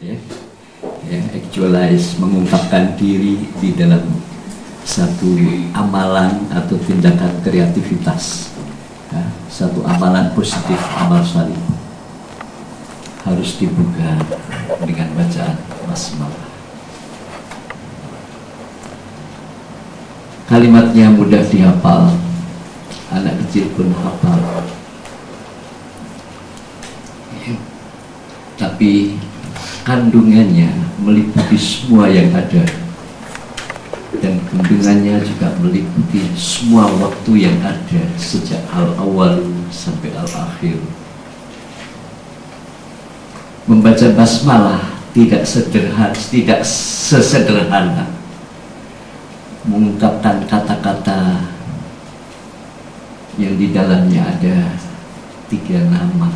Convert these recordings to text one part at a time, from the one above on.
ya, actualize, mengungkapkan diri di dalam satu amalan atau tindakan kreativitas, ya, satu amalan positif, amal salih harus dibuka dengan bacaan basmalah. Kalimatnya mudah dihafal, anak kecil pun hafal, ya, tapi kandungannya meliputi semua yang ada, dan kandungannya juga meliputi semua waktu yang ada sejak al-awal sampai al-akhir. Membaca basmalah tidak sesederhana mengungkapkan kata-kata yang di dalamnya ada 3 nama: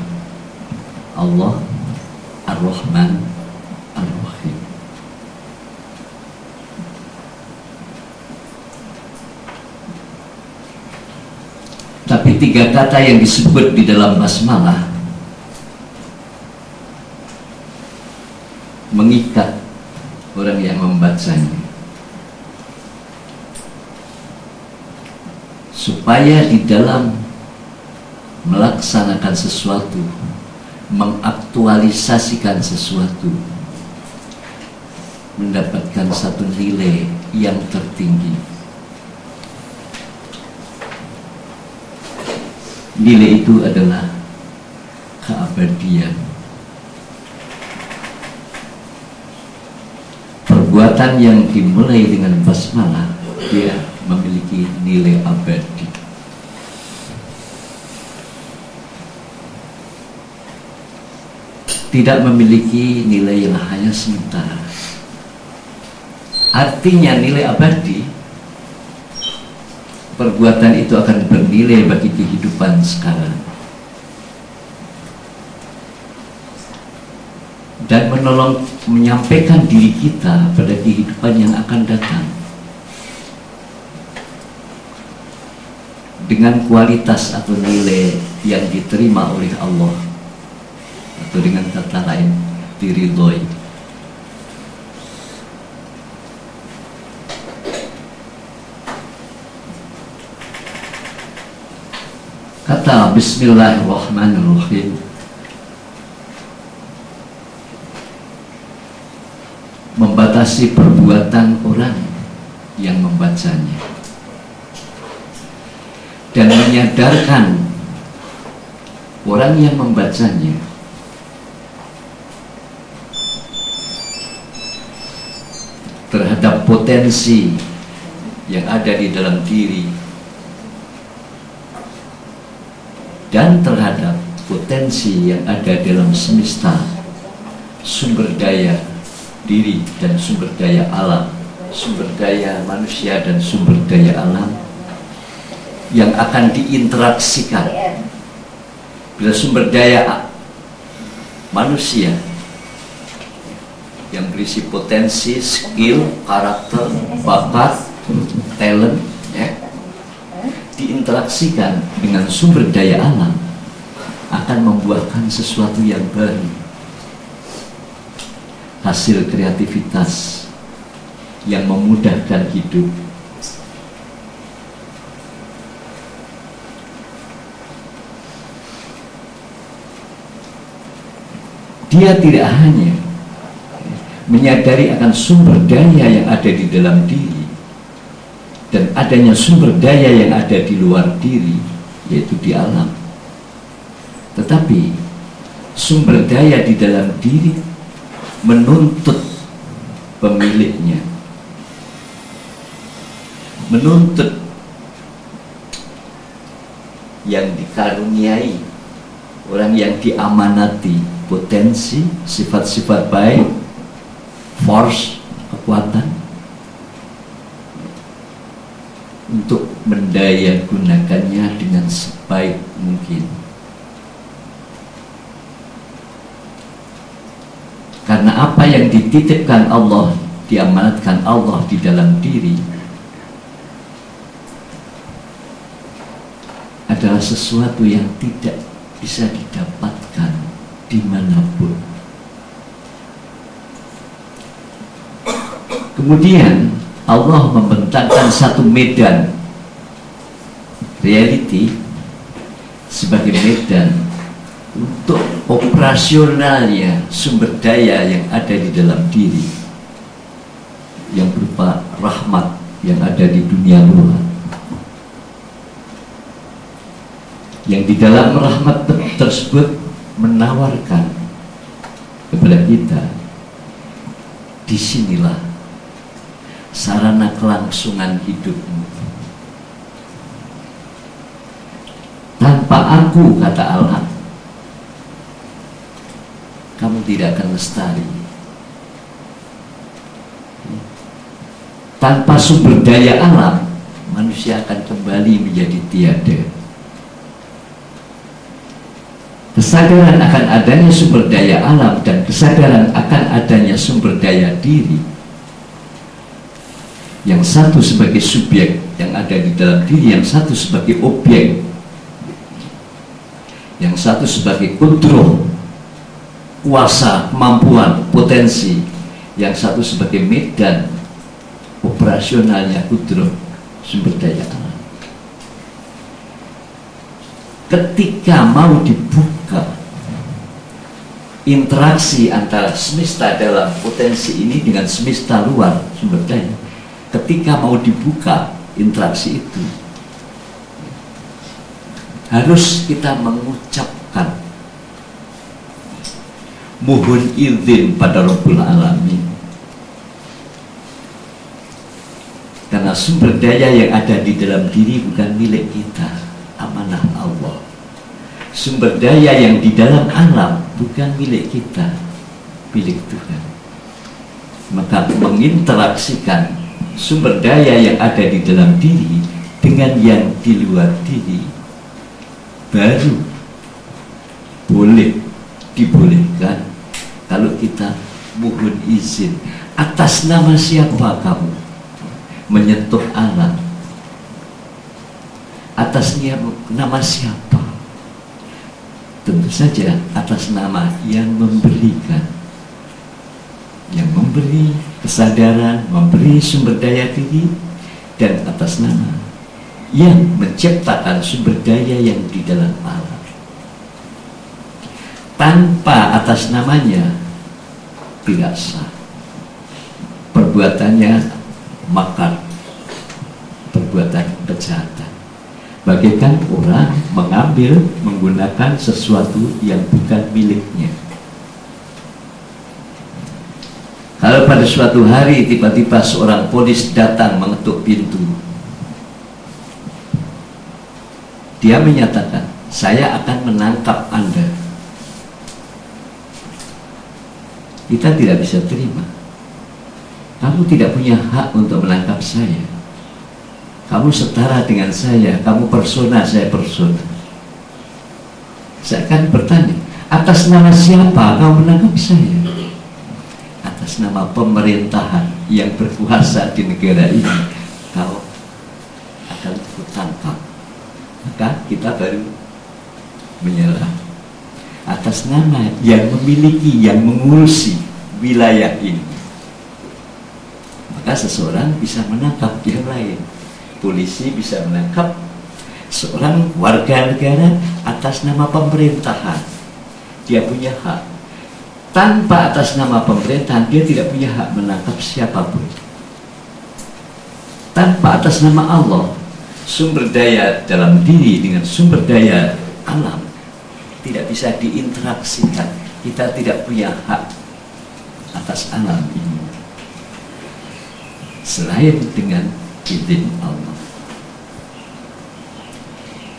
Allah, Ar-Rahman, Ar-Rahim. Tapi 3 kata yang disebut di dalam basmalah mengikat orang yang membacanya, supaya di dalam melaksanakan sesuatu, mengaktualisasikan sesuatu, mendapatkan satu nilai yang tertinggi. Nilai itu adalah keabadian. Perbuatan yang dimulai dengan basmalah, dia memiliki nilai abadi. Tidak memiliki nilai yang hanya sementara. Artinya nilai abadi, perbuatan itu akan bernilai bagi kehidupan sekarang dan menolong menyampaikan diri kita pada kehidupan yang akan datang dengan kualitas atau nilai yang diterima oleh Allah, atau dengan kata lain diridhoi. Kata Bismillahirrahmanirrahim membatasi perbuatan orang yang membacanya dan menyadarkan orang yang membacanya terhadap potensi yang ada di dalam diri dan terhadap potensi yang ada dalam semesta, sumber daya diri dan sumber daya alam, sumber daya manusia dan sumber daya alam yang akan diinteraksikan. Bila sumber daya manusia yang berisi potensi, skill, karakter, bakat, talent, ya, diinteraksikan dengan sumber daya alam, akan membuahkan sesuatu yang baru, hasil kreativitas yang memudahkan hidup. Dia tidak hanya menyadari akan sumber daya yang ada di dalam diri dan adanya sumber daya yang ada di luar diri, yaitu di alam, tetapi sumber daya di dalam diri menuntut pemiliknya, menuntut yang dikaruniai, orang yang diamanati potensi, sifat-sifat baik, force, kekuatan, untuk mendaya gunakannya dengan sebaik mungkin. Karena apa yang dititipkan Allah, diamanatkan Allah di dalam diri, adalah sesuatu yang tidak bisa didapatkan dimanapun. Kemudian Allah membentangkan satu medan reality sebagai medan untuk operasionalnya sumber daya yang ada di dalam diri, yang berupa rahmat yang ada di dunia luar, yang di dalam rahmat tersebut menawarkan kepada kita, disinilah sarana kelangsungan hidupmu. Tanpa aku, kata Allah, kamu tidak akan lestari. Tanpa sumber daya alam, manusia akan kembali menjadi tiada. Kesadaran akan adanya sumber daya alam dan kesadaran akan adanya sumber daya diri, yang satu sebagai subjek yang ada di dalam diri, yang satu sebagai objek, yang satu sebagai kudroh, kuasa, kemampuan, potensi, yang satu sebagai medan operasionalnya kudroh, sumber daya alam. Ketika mau dibuka interaksi antara semesta dalam potensi ini dengan semesta luar sumber daya, ketika mau dibuka interaksi itu, harus kita mengucapkan mohon izin pada Rabbul Alamin. Karena sumber daya yang ada di dalam diri bukan milik kita, amanah Allah. Sumber daya yang di dalam alam bukan milik kita, milik Tuhan. Maka menginteraksikan sumber daya yang ada di dalam diri dengan yang di luar diri baru boleh dibolehkan kalau kita mohon izin. Atas nama siapa kamu menyentuh alam? Atas nama siapa? Tentu saja atas nama yang memberikan, yang memberi kesadaran, memberi sumber daya diri, dan atas nama yang menciptakan sumber daya yang di dalam alam. Tanpa atas namanya tidak sah. Perbuatannya makar, perbuatan kejahatan. Bagaikan orang mengambil, menggunakan sesuatu yang bukan miliknya. Kalau pada suatu hari tiba-tiba seorang polis datang mengetuk pintu, dia menyatakan, saya akan menangkap Anda. Kita tidak bisa terima. Kamu tidak punya hak untuk menangkap saya. Kamu setara dengan saya, kamu persona, saya persona. Saya akan bertanya, atas nama siapa kamu menangkap saya? Atas nama pemerintahan yang berkuasa di negara ini, kau akan kutangkap. Maka kita baru menyerah. Atas nama yang memiliki, yang mengurusi wilayah ini, maka seseorang bisa menangkap yang lain. Polisi bisa menangkap seorang warga negara atas nama pemerintahan. Dia punya hak. Tanpa atas nama pemerintahan, dia tidak punya hak menangkap siapapun. Tanpa atas nama Allah, sumber daya dalam diri dengan sumber daya alam tidak bisa diinteraksikan. Kita tidak punya hak atas alam ini selain dengan izin Allah.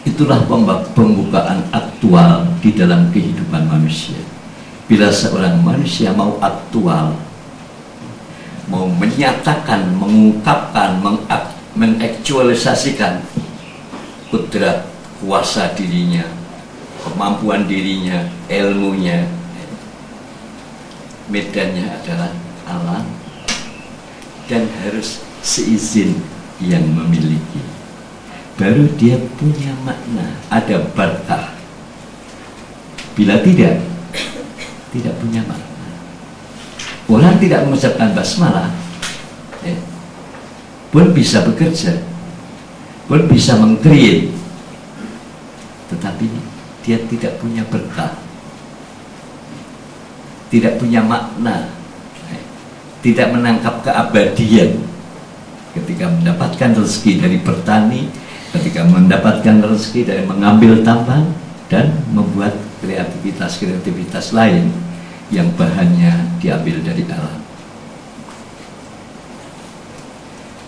Itulah pembukaan aktual di dalam kehidupan manusia. Bila seorang manusia mau aktual, mau menyatakan, mengungkapkan, mengaktualisasikan kudrat, kuasa dirinya, kemampuan dirinya, ilmunya, medannya adalah alam, dan harus seizin yang memiliki. Baru dia punya makna, ada berkah. Bila tidak punya makna. Orang tidak mengucapkan basmalah, pun bisa bekerja, pun bisa meng-create, tetapi dia tidak punya berkah, tidak punya makna, tidak menangkap keabadian. Ketika mendapatkan rezeki dari bertani, ketika mendapatkan rezeki dari mengambil tambang dan membuat kreativitas lain yang bahannya diambil dari alam,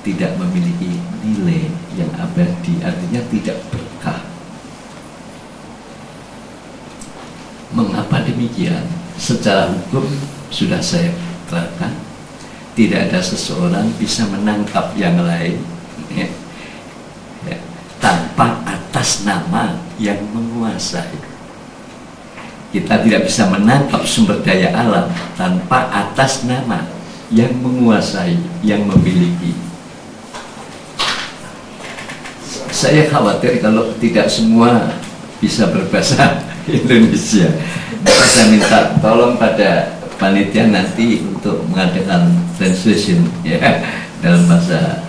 tidak memiliki nilai yang abadi, artinya tidak berkah. Mengapa demikian? Secara hukum sudah saya terangkan, tidak ada seseorang bisa menangkap yang lain tanpa atas nama yang menguasai. Kita tidak bisa menangkap sumber daya alam tanpa atas nama yang menguasai, yang memiliki. Saya khawatir kalau tidak semua bisa berbahasa Indonesia. Maka saya minta tolong pada panitia nanti untuk mengadakan translation ya dalam bahasa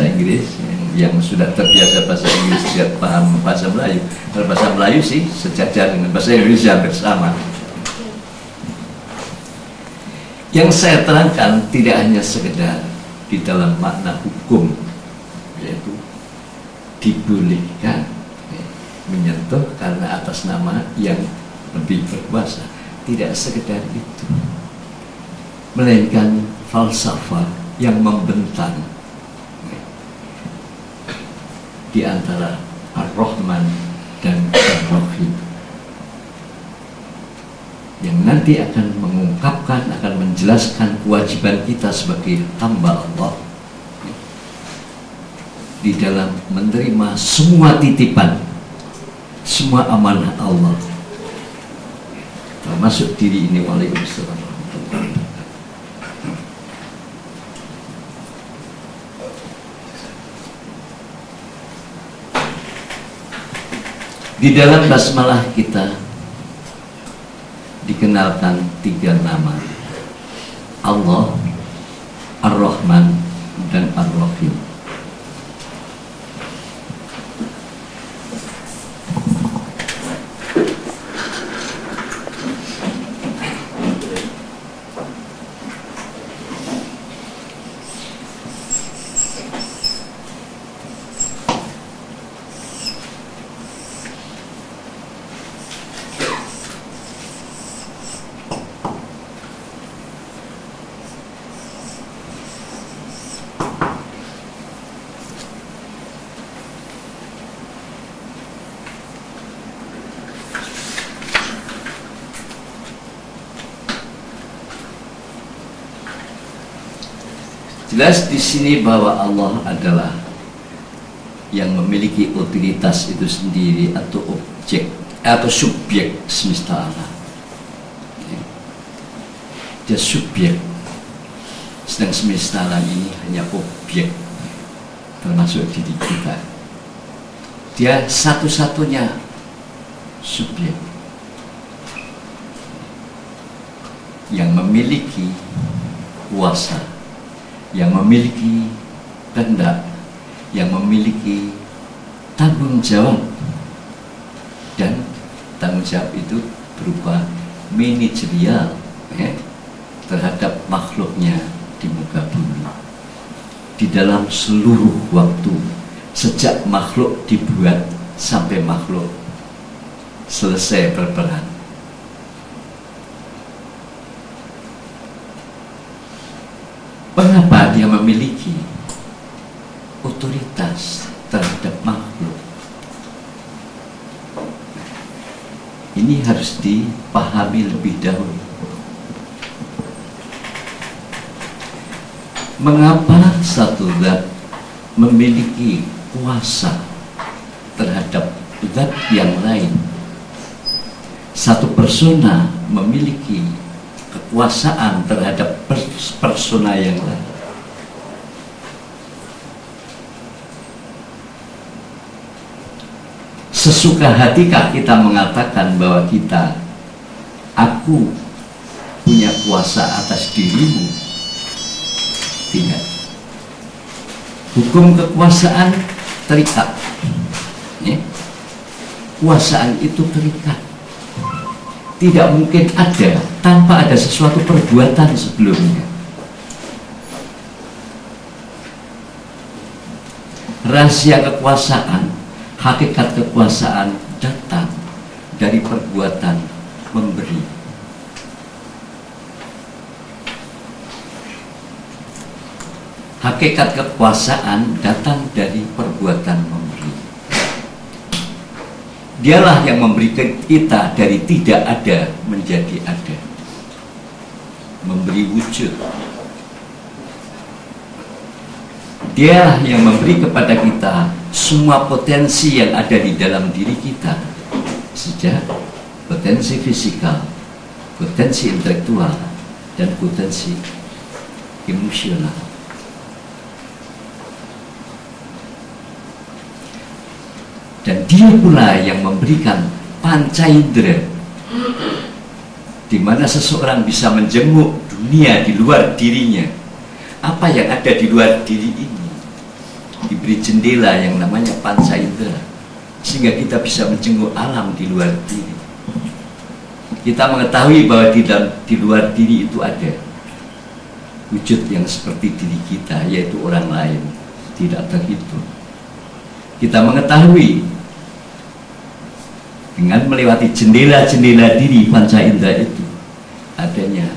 Inggris. Yang sudah terbiasa bahasa Inggris tidak paham bahasa Melayu. Kalau bahasa Melayu sih sejajar dengan bahasa Indonesia bersama. Yang saya terangkan tidak hanya sekedar di dalam makna hukum, yaitu dibolehkan menyentuh karena atas nama yang lebih berkuasa. Tidak sekedar itu, melainkan falsafah yang membentang di antara Ar-Rahman dan Ar-Rahim, yang nanti akan mengungkapkan, akan menjelaskan kewajiban kita sebagai hamba Allah di dalam menerima semua titipan, semua amanah Allah, termasuk diri ini. Waalaikumsalam. Di dalam basmalah kita dikenalkan 3 nama: Allah, Ar-Rahman, dan Ar-Rahim. Jelas di sini bahwa Allah adalah yang memiliki otoritas itu sendiri, atau objek atau subjek semesta alam. Dia subjek, sedang semesta alam ini hanya objek, termasuk diri kita. Dia satu-satunya subjek yang memiliki kuasa, yang memiliki kehendak, yang memiliki tanggung jawab, dan tanggung jawab itu berupa manajerial terhadap makhluknya di muka bumi di dalam seluruh waktu, sejak makhluk dibuat sampai makhluk selesai berperan. Mengapa dia memiliki otoritas terhadap makhluk? Ini harus dipahami lebih dahulu. Mengapa satu zat memiliki kuasa terhadap zat yang lain? Satu persona memiliki kekuasaan terhadap persona yang lain. Sesuka hatikah kita mengatakan bahwa aku punya kuasa atas dirimu? Tidak. Hukum kekuasaan terikat. Ya. Kuasaan itu terikat. Tidak mungkin ada tanpa ada sesuatu perbuatan sebelumnya. Rahasia kekuasaan, hakikat kekuasaan datang dari perbuatan memberi. Hakikat kekuasaan datang dari perbuatan memberi. Dialah yang memberi kita dari tidak ada menjadi ada, memberi wujud. Dialah yang memberi kepada kita semua potensi yang ada di dalam diri kita, sejak potensi fisikal, potensi intelektual, dan potensi emosional. Dan dia pula yang memberikan panca indera, di mana seseorang bisa menjenguk dunia di luar dirinya. Apa yang ada di luar diri ini diberi jendela yang namanya panca indera, sehingga kita bisa menjenguk alam di luar diri. Kita mengetahui bahwa di luar diri itu ada wujud yang seperti diri kita, yaitu orang lain, tidak terhitung. Kita mengetahui dengan melewati jendela-jendela diri panca indera itu adanya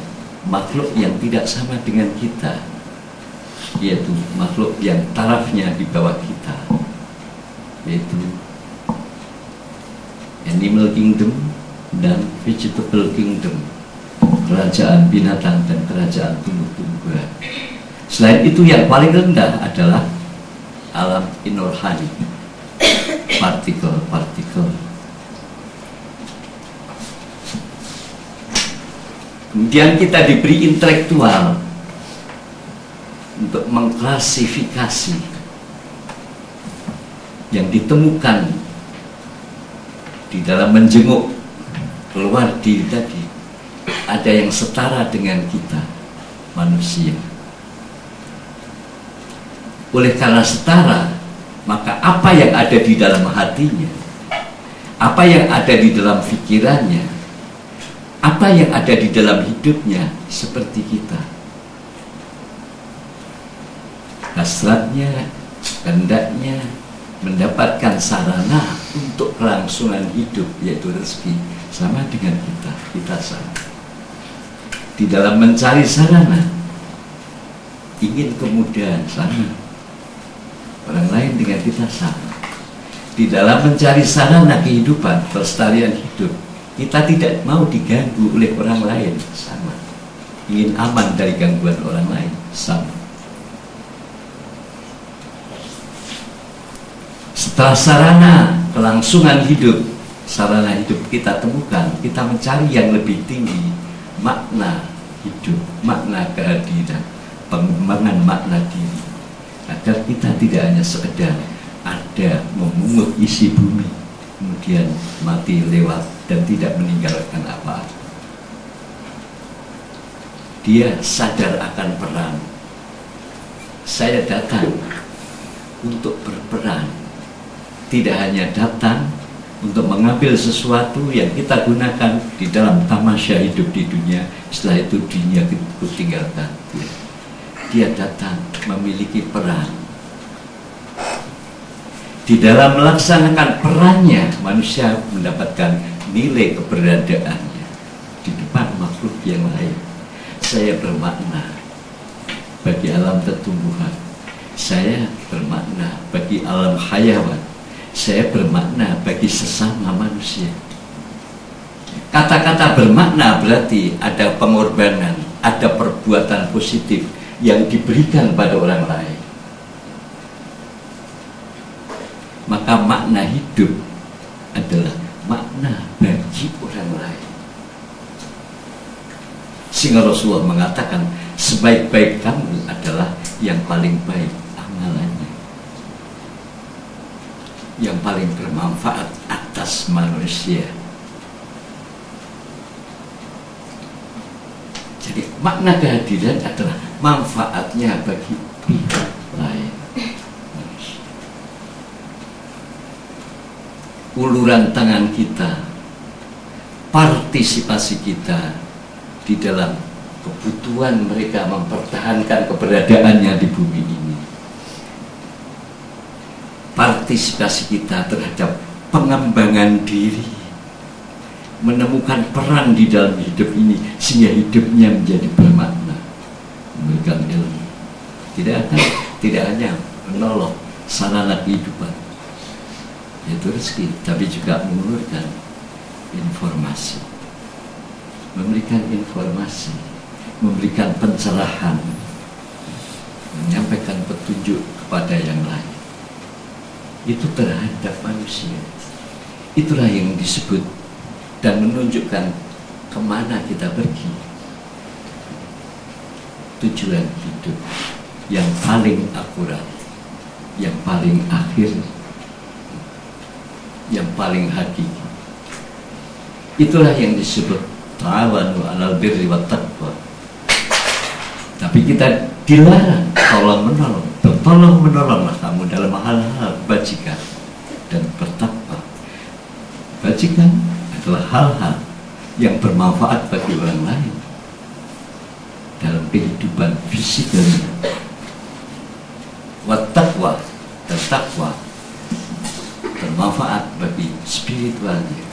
makhluk yang tidak sama dengan kita, yaitu makhluk yang tarafnya di bawah kita, yaitu animal kingdom dan vegetable kingdom, kerajaan binatang dan kerajaan tumbuh-tumbuhan. Selain itu yang paling rendah adalah alam inorhani, partikel-partikel. Kemudian kita diberi intelektual untuk mengklasifikasi yang ditemukan di dalam menjenguk keluar diri tadi. Ada yang setara dengan kita, manusia. Oleh karena setara, maka apa yang ada di dalam hatinya, apa yang ada di dalam pikirannya, apa yang ada di dalam hidupnya seperti kita. Hasratnya, hendaknya mendapatkan sarana untuk kelangsungan hidup, yaitu rezeki, sama dengan kita sama. Di dalam mencari sarana, ingin kemudahan, sama. Orang lain dengan kita sama. Di dalam mencari sarana kehidupan, pelestarian hidup, kita tidak mau diganggu oleh orang lain, sama. Ingin aman dari gangguan orang lain, sama. Setelah sarana kelangsungan hidup, sarana hidup kita temukan, kita mencari yang lebih tinggi, makna hidup, makna kehadiran, pengembangan makna diri, agar kita tidak hanya sekedar ada memungut isi bumi, kemudian mati lewat dan tidak meninggalkan apa-apa. Dia sadar akan peran. Saya datang untuk berperan, tidak hanya datang untuk mengambil sesuatu yang kita gunakan di dalam tamasya hidup di dunia, setelah itu dunia kita tinggalkan. Dia datang memiliki peran. Di dalam melaksanakan perannya, manusia mendapatkan nilai keberadaannya di depan makhluk yang lain. Saya bermakna bagi alam tumbuhan, saya bermakna bagi alam hayawan, saya bermakna bagi sesama manusia. Kata-kata bermakna berarti ada pengorbanan, ada perbuatan positif yang diberikan pada orang lain. Maka makna hidup adalah makna bagi orang lain. Sehingga Rasulullah mengatakan, sebaik-baik kamu adalah yang paling baik amalannya, yang paling bermanfaat atas manusia. Jadi makna kehadiran adalah manfaatnya bagi pihak lain. uluran tangan kita, partisipasi kita di dalam kebutuhan mereka mempertahankan keberadaannya di bumi ini. Partisipasi kita terhadap pengembangan diri, menemukan peran di dalam hidup ini sehingga hidupnya menjadi bermakna, memberikan ilmu. Tidak hanya menolong sarana kehidupan, yaitu rezeki, tapi juga mengulurkan informasi, memberikan informasi, memberikan pencerahan, menyampaikan petunjuk kepada yang lain. Itu terhadap manusia. Itulah yang disebut dan menunjukkan kemana kita pergi. Tujuan hidup yang paling akurat, yang paling akhir, yang paling hakiki. Itulah yang disebut ta'awanu 'alal birri wat taqwa. Tapi kita dilarang tolong menolong. Bertolong menolonglah kamu dalam hal-hal kebajikan dan bertakwa. Kebajikan adalah hal-hal yang bermanfaat bagi orang lain dalam kehidupan fisiknya. Wat taqwa, dan takwa bermanfaat bagi spiritualnya,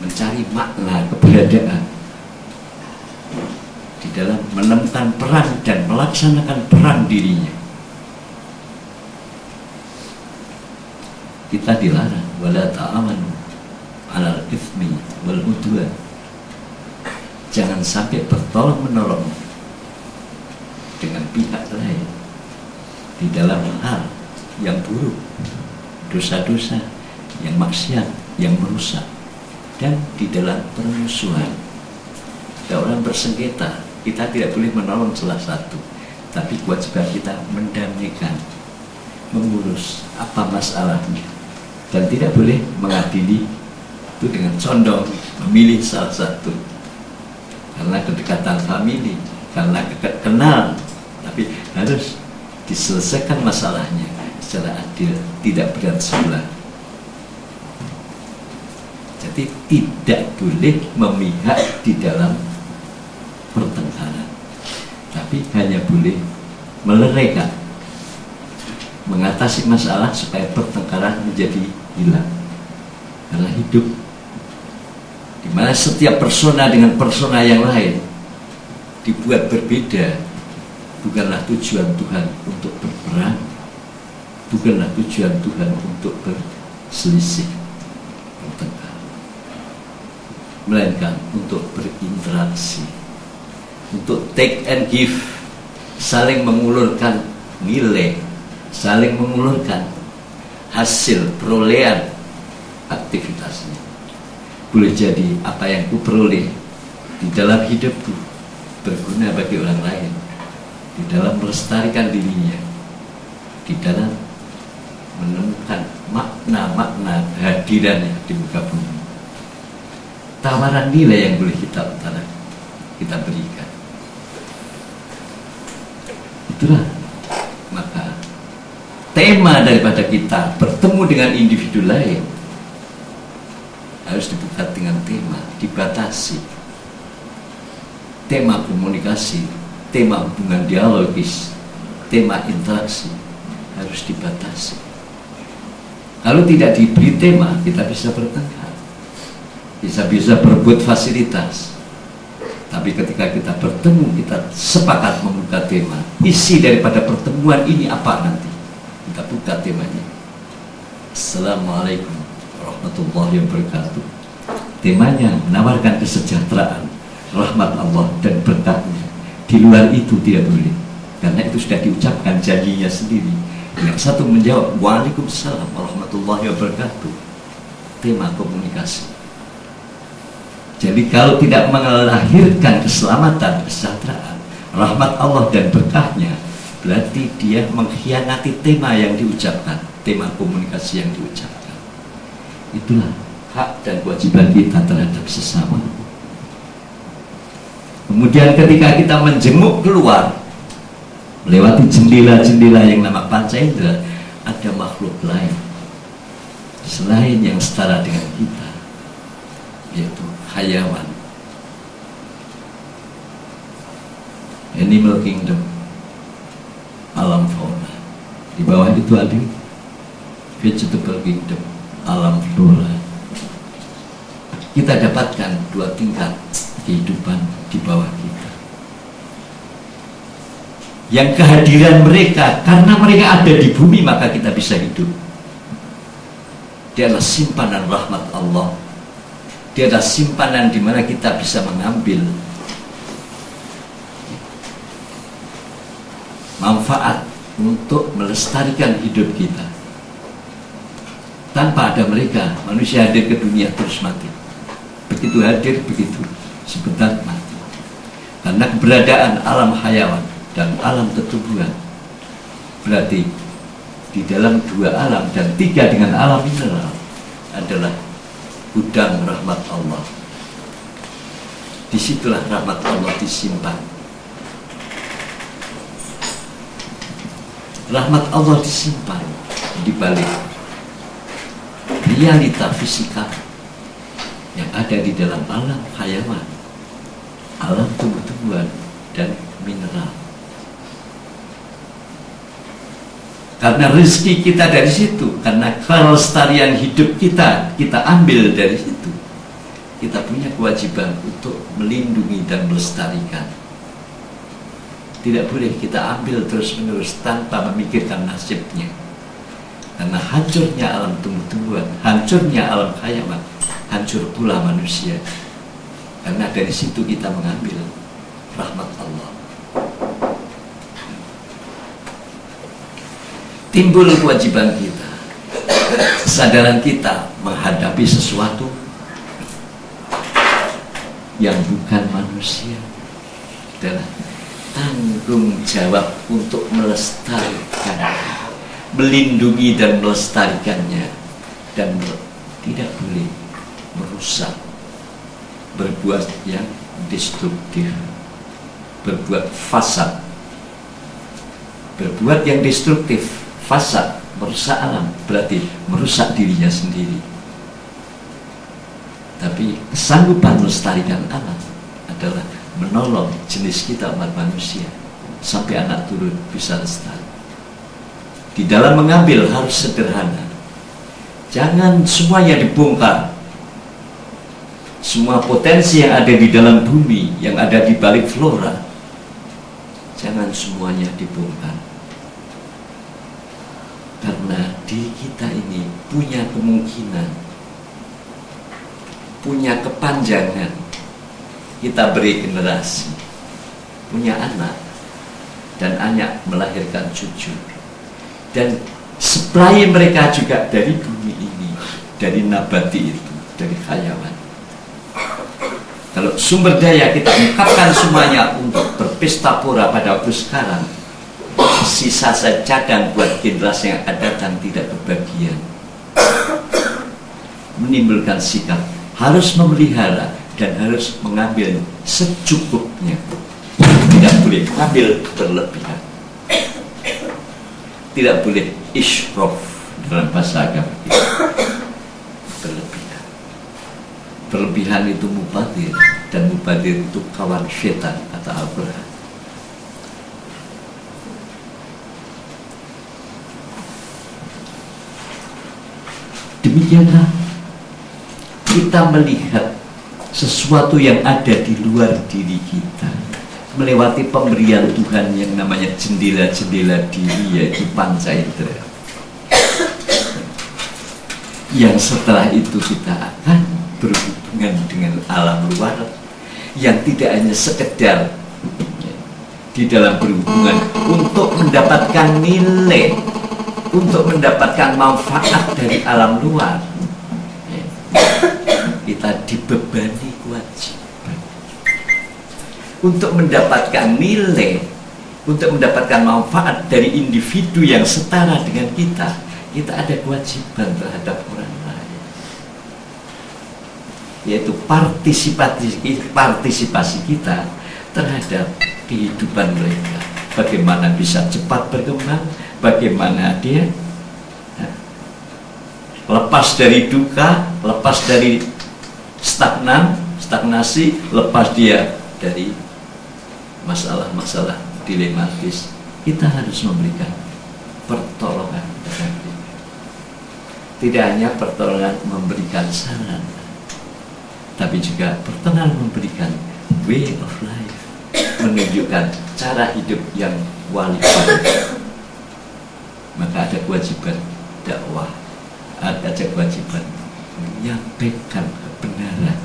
mencari makna keberadaan di dalam menemukan peran dan melaksanakan peran dirinya. Kita dilarang wala ta'amanu 'alal itsmi wal 'udwan. Jangan sampai bertolong menolong dengan pihak lain di dalam hal yang buruk, dosa-dosa, yang maksiat, yang merusak, dan di dalam permusuhan. Ada orang bersengketa, kita tidak boleh menolong salah satu, tapi kewajiban kita mendamaikan, mengurus apa masalahnya, dan tidak boleh mengadili itu dengan condong memilih salah satu karena kedekatan famili, karena kenal, tapi harus diselesaikan masalahnya secara adil, tidak berat sebelah. Jadi tidak boleh memihak di dalam pertengkaran, tapi hanya boleh meluraikan, mengatasi masalah supaya pertengkaran menjadi hilang. Karena hidup di mana setiap persona dengan persona yang lain dibuat berbeda, bukanlah tujuan Tuhan untuk berperang, bukanlah tujuan Tuhan untuk berselisih, bertengkar, melainkan untuk berinteraksi, untuk take and give, saling mengulurkan nilai, saling mengulurkan hasil perolehan aktivitasnya. Boleh jadi apa yang ku peroleh di dalam hidupku berguna bagi orang lain, di dalam melestarikan dirinya, di dalam menemukan makna-makna hadirannya di muka bumi. Tawaran nilai yang boleh kita berikan. Itulah maka tema daripada kita bertemu dengan individu lain harus dibuka dengan tema, dibatasi. Tema komunikasi, tema hubungan dialogis, tema interaksi harus dibatasi. Kalau tidak diberi tema, kita bisa bertengkar, bisa berebut fasilitas. Tapi ketika kita bertemu, kita sepakat membuka tema. Isi daripada pertemuan ini apa nanti? Kita buka temanya. Assalamualaikum warahmatullahi wabarakatuh. Temanya menawarkan kesejahteraan, rahmat Allah dan berkahnya. Di luar itu tidak boleh, karena itu sudah diucapkan janjinya sendiri. Yang satu menjawab Waalaikumsalam warahmatullahi wabarakatuh. Tema komunikasi. Jadi kalau tidak melahirkan keselamatan, kesejahteraan, rahmat Allah dan berkahnya, berarti dia mengkhianati tema yang diucapkan, tema komunikasi yang diucapkan. Itulah hak dan kewajiban kita terhadap sesama. Kemudian ketika kita menjenguk keluar, melewati jendela-jendela yang nama panca indera, ada makhluk lain. selain yang setara dengan kita, yaitu hayawan, animal kingdom, alam fauna. Di bawah itu ada vegetable kingdom, alam flora. Kita dapatkan dua tingkat kehidupan di bawah kita, yang kehadiran mereka, karena mereka ada di bumi maka kita bisa hidup. Dia adalah simpanan rahmat Allah. Dia adalah simpanan di mana kita bisa mengambil manfaat untuk melestarikan hidup kita. Tanpa ada mereka, manusia hadir ke dunia terus mati. Begitu hadir, begitu sebentar mati. Karena keberadaan alam hayawan dan alam tumbuhan, berarti di dalam dua alam dan tiga dengan alam mineral adalah gudang rahmat Allah. Disitulah rahmat Allah disimpan. Rahmat Allah disimpan di balik realita fisika yang ada di dalam alam hayawan, alam tumbuh-tumbuhan dan mineral. Karena rezeki kita dari situ, karena kelestarian hidup kita ambil dari situ. Kita punya kewajiban untuk melindungi dan melestarikan. Tidak boleh kita ambil terus-menerus tanpa memikirkan nasibnya. Karena hancurnya alam tumbuh-tumbuhan, hancurnya alam hayawan, hancur pula manusia. Karena dari situ kita mengambil rahmat Allah. Timbul kewajiban kita, kesadaran kita menghadapi sesuatu yang bukan manusia adalah tanggung jawab untuk melestarikan, melindungi dan melestarikannya, dan tidak boleh merusak, berbuat yang destruktif, berbuat fasad. Berbuat yang destruktif, fasad, merusak alam, berarti merusak dirinya sendiri. Tapi kesanggupan melestarikan alam adalah menolong jenis kita umat manusia sampai anak turun bisa lestari. Di dalam mengambil harus sederhana. Jangan semuanya dibongkar. Semua potensi yang ada di dalam bumi, yang ada di balik flora, jangan semuanya dibongkar. Karena diri kita ini punya kemungkinan, punya kepanjangan. Kita beri generasi, punya anak, dan anak melahirkan cucu. Dan supply mereka juga dari bumi ini, dari nabati itu, dari hayawan. Kalau sumber daya kita ungkapkan semuanya untuk berpesta pora pada waktu sekarang, sisa saja cadang buat generasi yang akan datang tidak kebagian. Menimbulkan sikap harus memelihara dan harus mengambil secukupnya. Tidak boleh ambil berlebihan. Tidak boleh israf dalam bahasa agama kita. Berlebihan. Berlebihan itu mubadir, dan mubadir itu kawan syaitan, kata Al-Quran. Demikianlah kita melihat sesuatu yang ada di luar diri kita, melewati pemberian Tuhan yang namanya jendela-jendela diri, yaitu panca indera. Yang setelah itu kita akan berhubungan dengan alam luar, yang tidak hanya sekedar di dalam berhubungan untuk mendapatkan nilai, untuk mendapatkan manfaat dari alam luar. Kita dibebani kewajiban untuk mendapatkan nilai, untuk mendapatkan manfaat dari individu yang setara dengan kita. Kita ada kewajiban terhadap orang lain, yaitu partisipasi kita terhadap kehidupan mereka. Bagaimana bisa cepat berkembang, bagaimana dia lepas dari duka, lepas dari stagnasi, lepas dia dari masalah-masalah dilematis, kita harus memberikan pertolongan kepada dia. Tidak hanya pertolongan memberikan saran, tapi juga pertolongan memberikan way of life, menunjukkan cara hidup yang wali. Maka ada kewajiban dakwah, ada kewajiban menyampaikan kebenaran,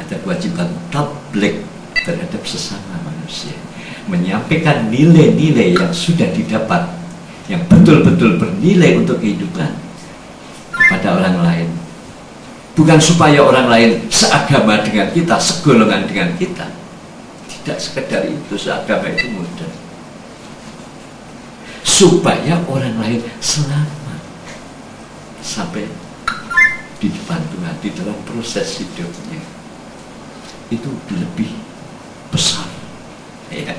ada kewajiban tabligh terhadap sesama manusia, menyampaikan nilai-nilai yang sudah didapat, yang betul-betul bernilai untuk kehidupan kepada orang lain. Bukan supaya orang lain seagama dengan kita, segolongan dengan kita. Tidak sekedar itu, seagama itu mudah. Supaya orang lain selamat sampai di depan Tuhan, di dalam proses hidupnya. Itu lebih besar, ya.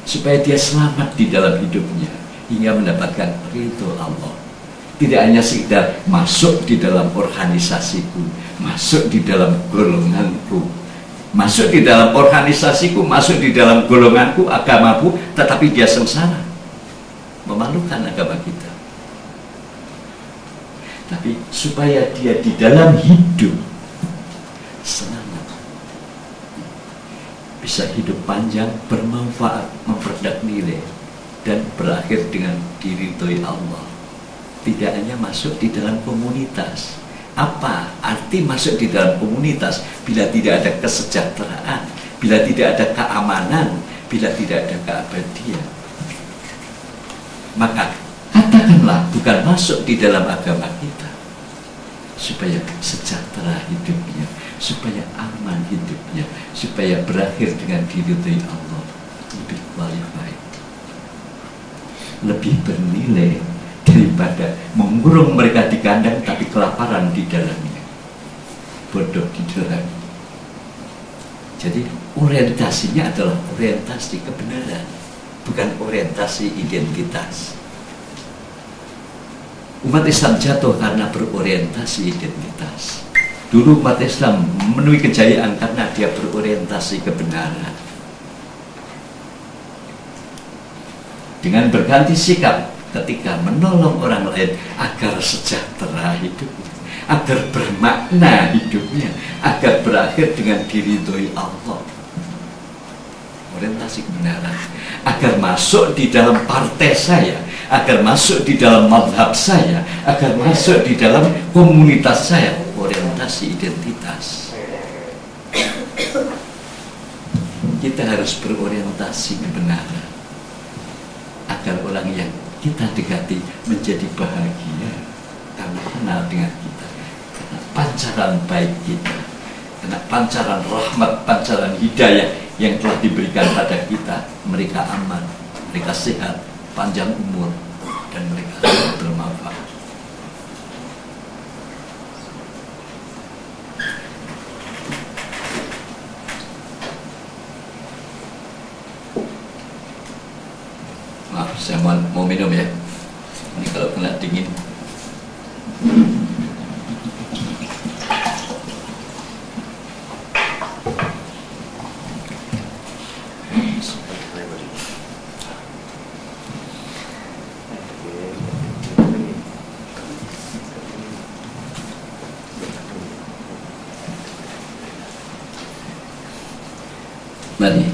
Supaya dia selamat di dalam hidupnya hingga mendapatkan ridho Allah. Tidak hanya sekedar masuk di dalam organisasiku, masuk di dalam golonganku, masuk di dalam organisasiku, masuk di dalam golonganku, agamaku, tetapi dia sengsara, memalukan agama kita. Tapi supaya dia di dalam hidup selamat, bisa hidup panjang, bermanfaat, memperoleh nilai, dan berakhir dengan diridhoi Allah. Tidak hanya masuk di dalam komunitas. Apa arti masuk di dalam komunitas bila tidak ada kesejahteraan, bila tidak ada keamanan, bila tidak ada keabadian? Maka katakanlah bukan masuk di dalam agama kita, supaya sejahtera hidupnya, supaya aman hidupnya, supaya berakhir dengan diridhoi Allah, lebih qualified, lebih bernilai daripada mengurung mereka di kandang tapi kelaparan di dalamnya, bodoh di dalamnya. Jadi orientasinya adalah orientasi kebenaran, bukan orientasi identitas. Umat Islam jatuh karena berorientasi identitas. Dulu umat Islam memenuhi kejayaan karena dia berorientasi kebenaran. Dengan berganti sikap ketika menolong orang lain agar sejahtera hidupnya, agar bermakna hidupnya, agar berakhir dengan diridhoi Allah. Orientasi kebenaran, agar masuk di dalam partai saya, agar masuk di dalam mazhab saya, agar masuk di dalam komunitas saya. Orientasi identitas. Kita harus berorientasi kebenaran agar orang yang kita dekati menjadi bahagia karena kenal dengan kita, karena pancaran baik kita, karena pancaran rahmat, pancaran hidayah yang telah diberikan pada kita. Mereka aman, mereka sehat, panjang umur, dan mereka bermanfaat. Maaf, saya mau minum ya. Ini kalau kena dingin. Mari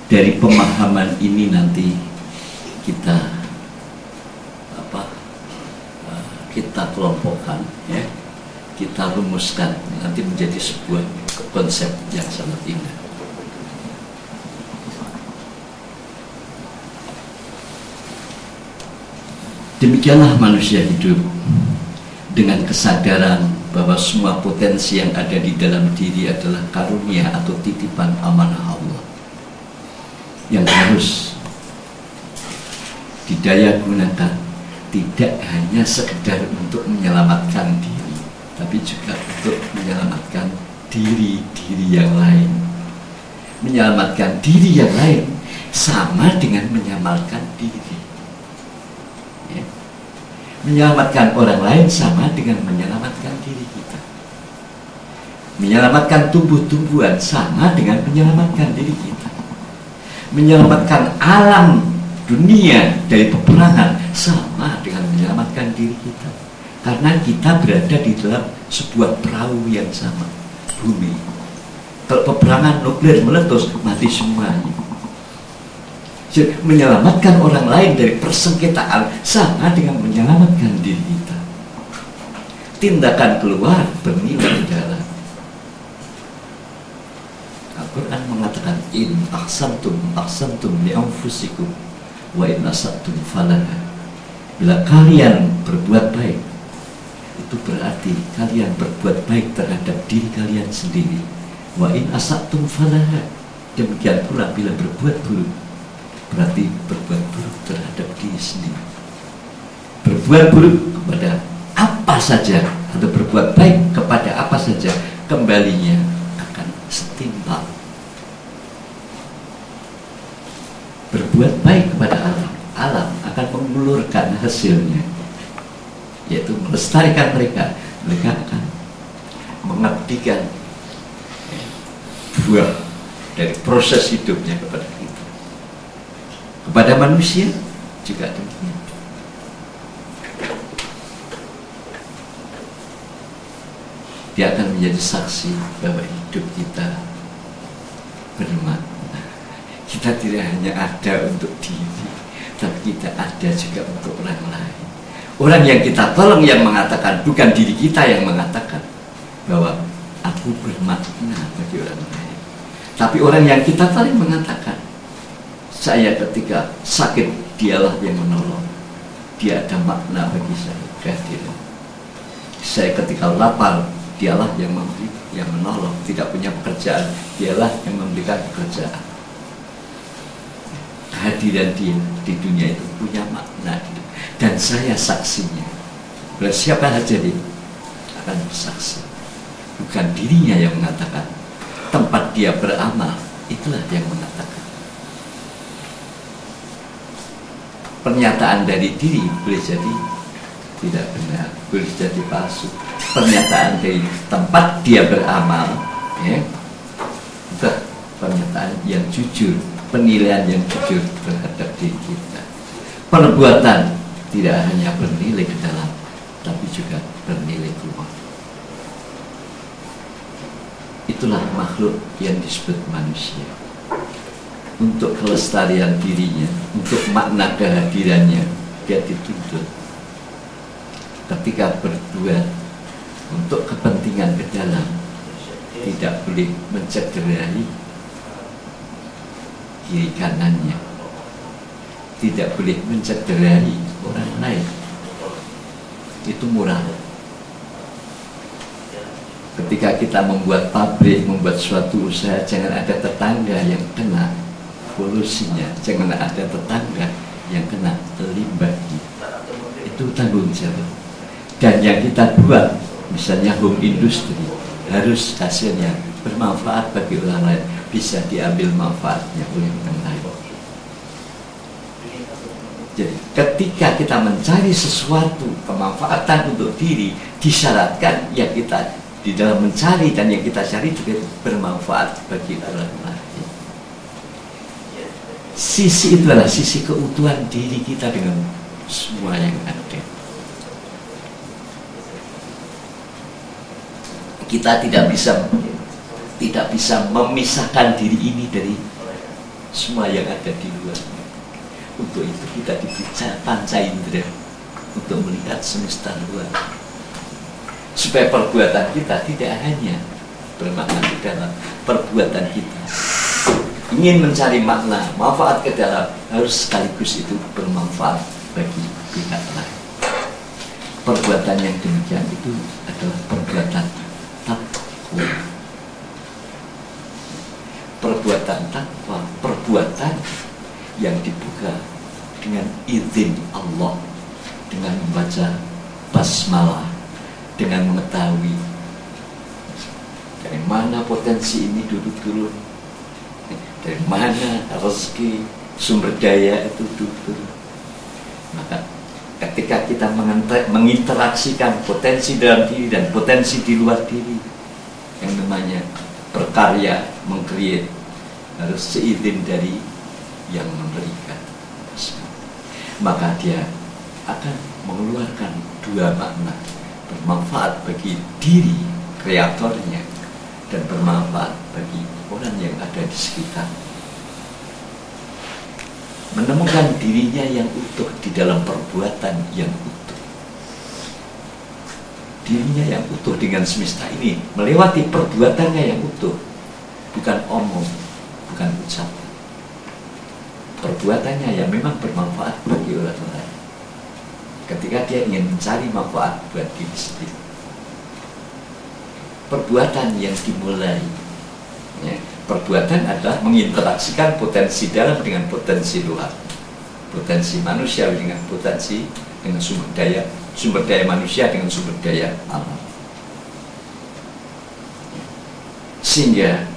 dari pemahaman ini nanti kita kita kelompokkan, ya, kita rumuskan nanti menjadi sebuah konsep yang sangat indah. Demikianlah manusia hidup dengan kesadaran bahwa semua potensi yang ada di dalam diri adalah karunia atau titipan amanah Allah yang harus didaya gunakan, tidak hanya sekedar untuk menyelamatkan diri, tapi juga untuk menyelamatkan diri-diri yang lain. Menyelamatkan diri yang lain sama dengan menyelamatkan diri, ya. Menyelamatkan orang lain sama dengan menyelamatkan diri kita. Menyelamatkan tumbuh-tumbuhan sama dengan menyelamatkan diri kita. Menyelamatkan alam dunia dari peperangan sama dengan menyelamatkan diri kita. Karena kita berada di dalam sebuah perahu yang sama, bumi. Kalau peperangan nuklir meletus, mati semuanya. Jadi, menyelamatkan orang lain dari persengketaan sama dengan menyelamatkan diri kita. Tindakan keluar bernilai dalam. Al-Quran mengatakan in ahsantum li anfusikum wa in asatum falaha. Bila kalian berbuat baik, itu berarti kalian berbuat baik terhadap diri kalian sendiri. Wa in asatum falaha. Demikian pula bila berbuat buruk, berarti berbuat buruk terhadap diri sendiri. Berbuat buruk kepada apa saja atau berbuat baik kepada apa saja, kembalinya akan setimpal. Berbuat baik kepada alam akan mengulurkan hasilnya, yaitu melestarikan mereka akan mengabdikan buah dari proses hidupnya kepada kita. Kepada manusia juga demikian. Dia akan menjadi saksi bahwa hidup kita bermakna. Kita tidak hanya ada untuk diri, tapi kita ada juga untuk orang lain. Orang yang kita tolong yang mengatakan, bukan diri kita yang mengatakan bahwa aku bermakna bagi orang lain, tapi orang yang kita tolong mengatakan, saya ketika sakit dialah yang menolong, dia ada makna bagi saya kehadiran. Saya ketika lapar dialah yang memberi, yang menolong, tidak punya pekerjaan dialah yang memberikan pekerjaan. Kehadiran dia di dunia itu punya makna, dan saya saksinya. Bila siapa saja dia akan bersaksi, bukan dirinya yang mengatakan, tempat dia beramal itulah yang mengatakan. Pernyataan dari diri boleh jadi tidak benar, boleh jadi palsu. Pernyataan dari tempat dia beramal, ya, itu pernyataan yang jujur, penilaian yang jujur terhadap diri kita. Perbuatan tidak hanya bernilai ke dalam, tapi juga bernilai keluar. Itulah makhluk yang disebut manusia. Untuk kelestarian dirinya, untuk makna kehadirannya, dia dituntut ketika berbuat untuk kepentingan ke dalam, tidak boleh mencederai kiri kanannya, tidak boleh mencederai orang lain. Itu moral. Ketika kita membuat pabrik, membuat suatu usaha, jangan ada tetangga yang kena polusinya, jangan ada tetangga yang kena limbahnya. Itu tanggung jawab. Dan yang kita buat, misalnya home industry, harus hasilnya bermanfaat bagi orang lain, bisa diambil manfaatnya oleh orang lain. Jadi ketika kita mencari sesuatu kemanfaatan untuk diri, disyaratkan ya kita di dalam mencari dan yang kita cari juga bermanfaat bagi orang lain. Sisi itu adalah sisi keutuhan diri kita dengan semua yang ada. Kita tidak bisa memisahkan diri ini dari semua yang ada di luar. Untuk itu kita diberi panca indera untuk melihat semesta luar, supaya perbuatan kita tidak hanya bermakna ke dalam. Perbuatan kita ingin mencari makna, manfaat ke dalam, harus sekaligus itu bermanfaat bagi pihak lain. Perbuatan yang demikian itu adalah perbuatan takwa. Perbuatan takwa, perbuatan yang dibuka dengan izin Allah, dengan membaca basmalah, dengan mengetahui dari mana potensi ini duduk turun, dari mana rezeki sumber daya itu duduk turun. Maka ketika kita menginteraksikan potensi dalam diri dan potensi di luar diri, yang namanya berkarya, mengcreate, harus seizin dari yang memberikan. Maka dia akan mengeluarkan dua makna, bermanfaat bagi diri kreatornya dan bermanfaat bagi orang yang ada di sekitar. Menemukan dirinya yang utuh di dalam perbuatan yang utuh. Dirinya yang utuh dengan semesta ini melewati perbuatannya yang utuh, bukan omong, bukan ucapan. Perbuatannya yang memang bermanfaat bagi orang lain. Ketika dia ingin mencari manfaat buat diri sendiri, perbuatan yang dimulai, ya, perbuatan adalah menginteraksikan potensi dalam dengan potensi luar, potensi manusia dengan potensi dengan sumber daya manusia dengan sumber daya alam, sehingga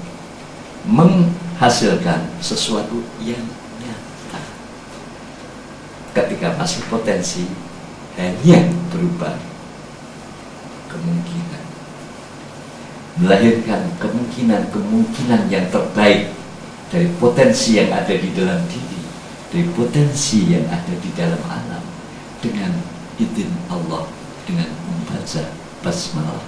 menghasilkan sesuatu yang nyata. Ketika masih potensi hanya berupa kemungkinan, melahirkan kemungkinan yang terbaik dari potensi yang ada di dalam diri, dari potensi yang ada di dalam alam, dengan izin Allah, dengan membaca basmalah.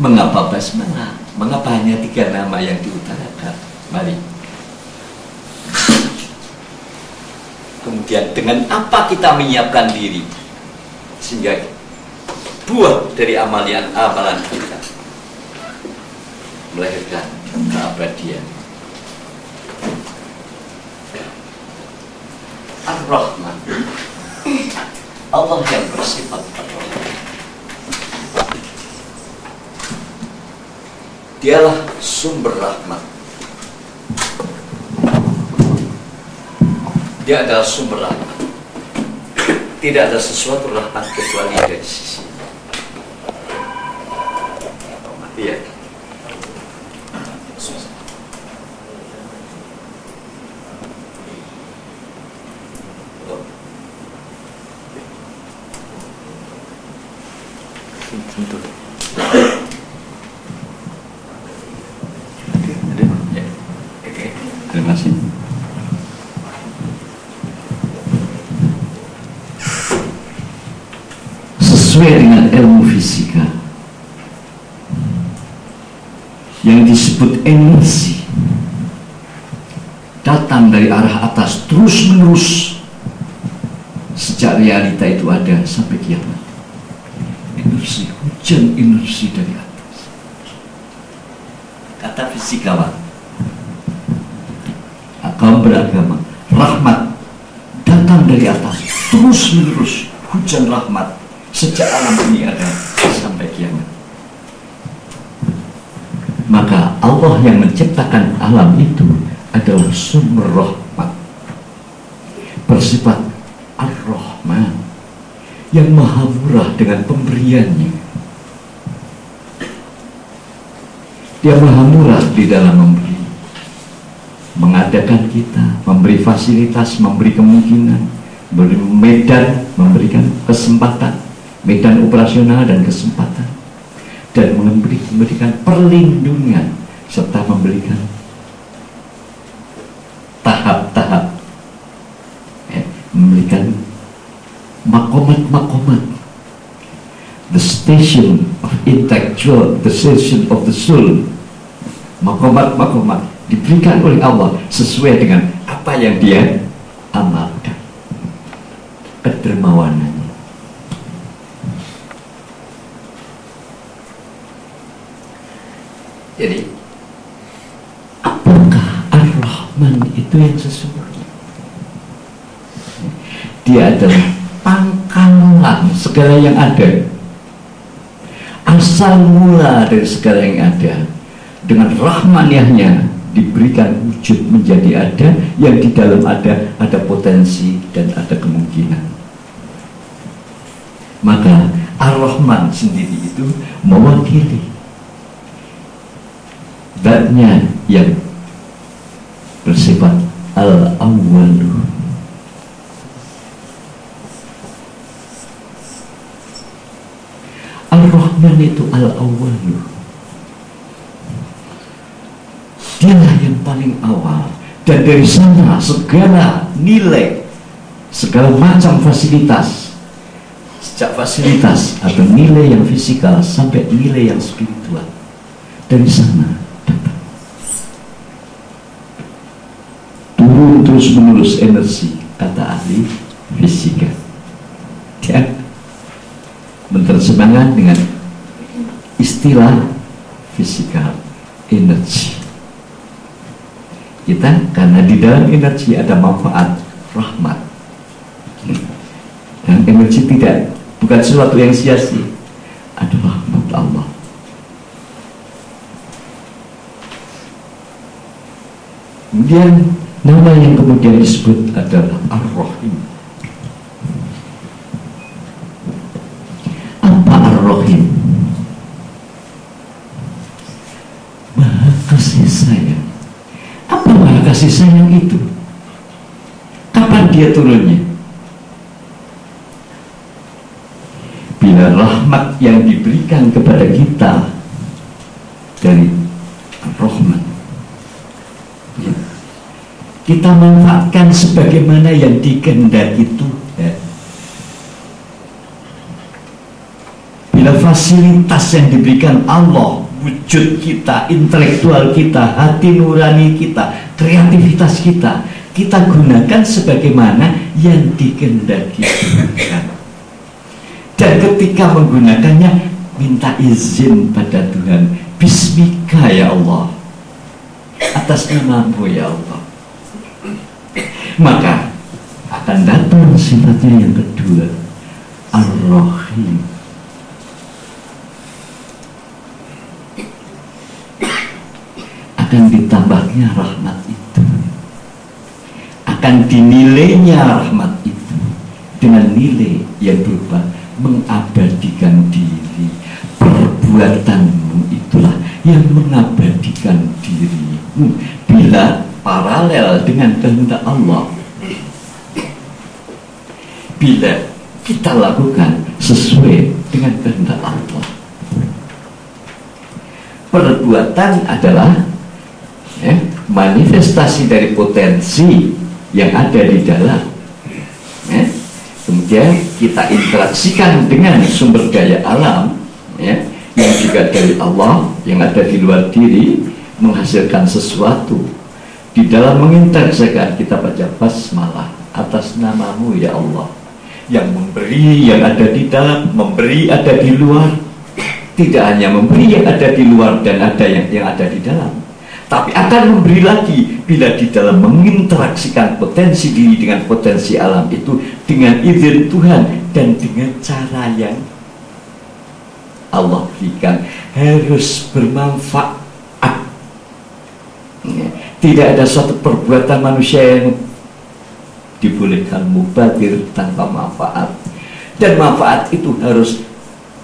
Mengapa basmalah? Mengapa hanya 3 nama yang diutarakan? Mari. Kemudian dengan apa kita menyiapkan diri sehingga buah dari amalan kita melahirkan keabadian. Ar-Rahman, Allah yang bersifat Ar-Rahman, dialah sumber rahmat. Dia adalah sumber rahmat. Tidak ada sesuatu rahmat kecuali dari sisi. Iya. Terima kasih. Sesuai dengan ilmu fisika yang disebut energi, datang dari arah atas terus menerus sejak realita itu ada sampai kiamat. Energi, hujan energi dari atas. Kata fisikawan, agama beragama, rahmat datang dari atas terus menerus, hujan rahmat sejak alam ini ada sampai kiamat. Maka Allah yang menciptakan alam itu adalah sumber rahmat, bersifat Ar-Rahman, yang maha murah dengan pemberiannya. Dia maha murah di dalam memberi, mengadakan kita, memberi fasilitas, memberi kemungkinan, memberi medan, memberikan kesempatan, medan operasional dan kesempatan, dan memberikan perlindungan serta memberikan tahap-tahap, memberikan makomat-makomat, the station of intellectual, the station of the soul, makomat-makomat diberikan oleh Allah sesuai dengan apa yang dia amalkan, kedermawanannya. Jadi, apakah Ar-Rahman itu yang sesungguhnya? Dia adalah pangkalan segala yang ada, asal mula dari segala yang ada. Dengan rahmaniyahnya diberikan wujud menjadi ada, yang di dalam ada potensi dan ada kemungkinan. Maka Ar-Rahman sendiri itu mewakili zatnya yang bersifat al-awwalu, Tuhan itu al-awwalu. Dialah yang paling awal, dan dari sana segala nilai, segala macam fasilitas, sejak fasilitas atau nilai yang fisikal sampai nilai yang spiritual, dari sana datang. Turun terus menerus energi, kata ahli fisika. Dia menerjemahkan dengan istilah fisikal energi. Kita karena di dalam energi ada manfaat rahmat, dan energi bukan sesuatu yang sia-sia, ada rahmat Allah. Kemudian nama yang kemudian disebut adalah Ar-Rahim. Apa Ar-Rahim? Maha kasih sayang. Apa maha kasih sayang itu? Kapan dia turunnya? Bila rahmat yang diberikan kepada kita dari rahmat, ya, kita manfaatkan sebagaimana yang dikehendaki Tuhan. Bila fasilitas yang diberikan Allah, wujud kita, intelektual kita, hati nurani kita, kreativitas kita, kita gunakan sebagaimana yang dikehendaki Tuhan. Dan ketika menggunakannya, minta izin pada Tuhan, Bismika ya Allah, atas namamu ya Allah. Maka akan datang sifatnya yang kedua, Ar-Rahim. Akan ditambahnya rahmat itu, akan dinilainya rahmat itu dengan nilai yang berupa mengabadikan diri. Perbuatanmu itulah yang mengabadikan dirimu bila paralel dengan kehendak Allah. Bila kita lakukan sesuai dengan kehendak Allah, perbuatan adalah manifestasi dari potensi yang ada di dalam. Kemudian kita interaksikan dengan sumber daya alam, yang juga dari Allah, yang ada di luar diri, menghasilkan sesuatu. Di dalam menginteraksikan, kita baca basmalah, atas namamu ya Allah. Yang memberi yang ada di dalam, memberi ada di luar. Tidak hanya memberi yang ada di luar dan ada yang ada di dalam, tapi akan memberi lagi bila di dalam menginteraksikan potensi diri dengan potensi alam itu dengan izin Tuhan dan dengan cara yang Allah berikan, harus bermanfaat. Tidak ada suatu perbuatan manusia yang dibolehkan mubadir tanpa manfaat, dan manfaat itu harus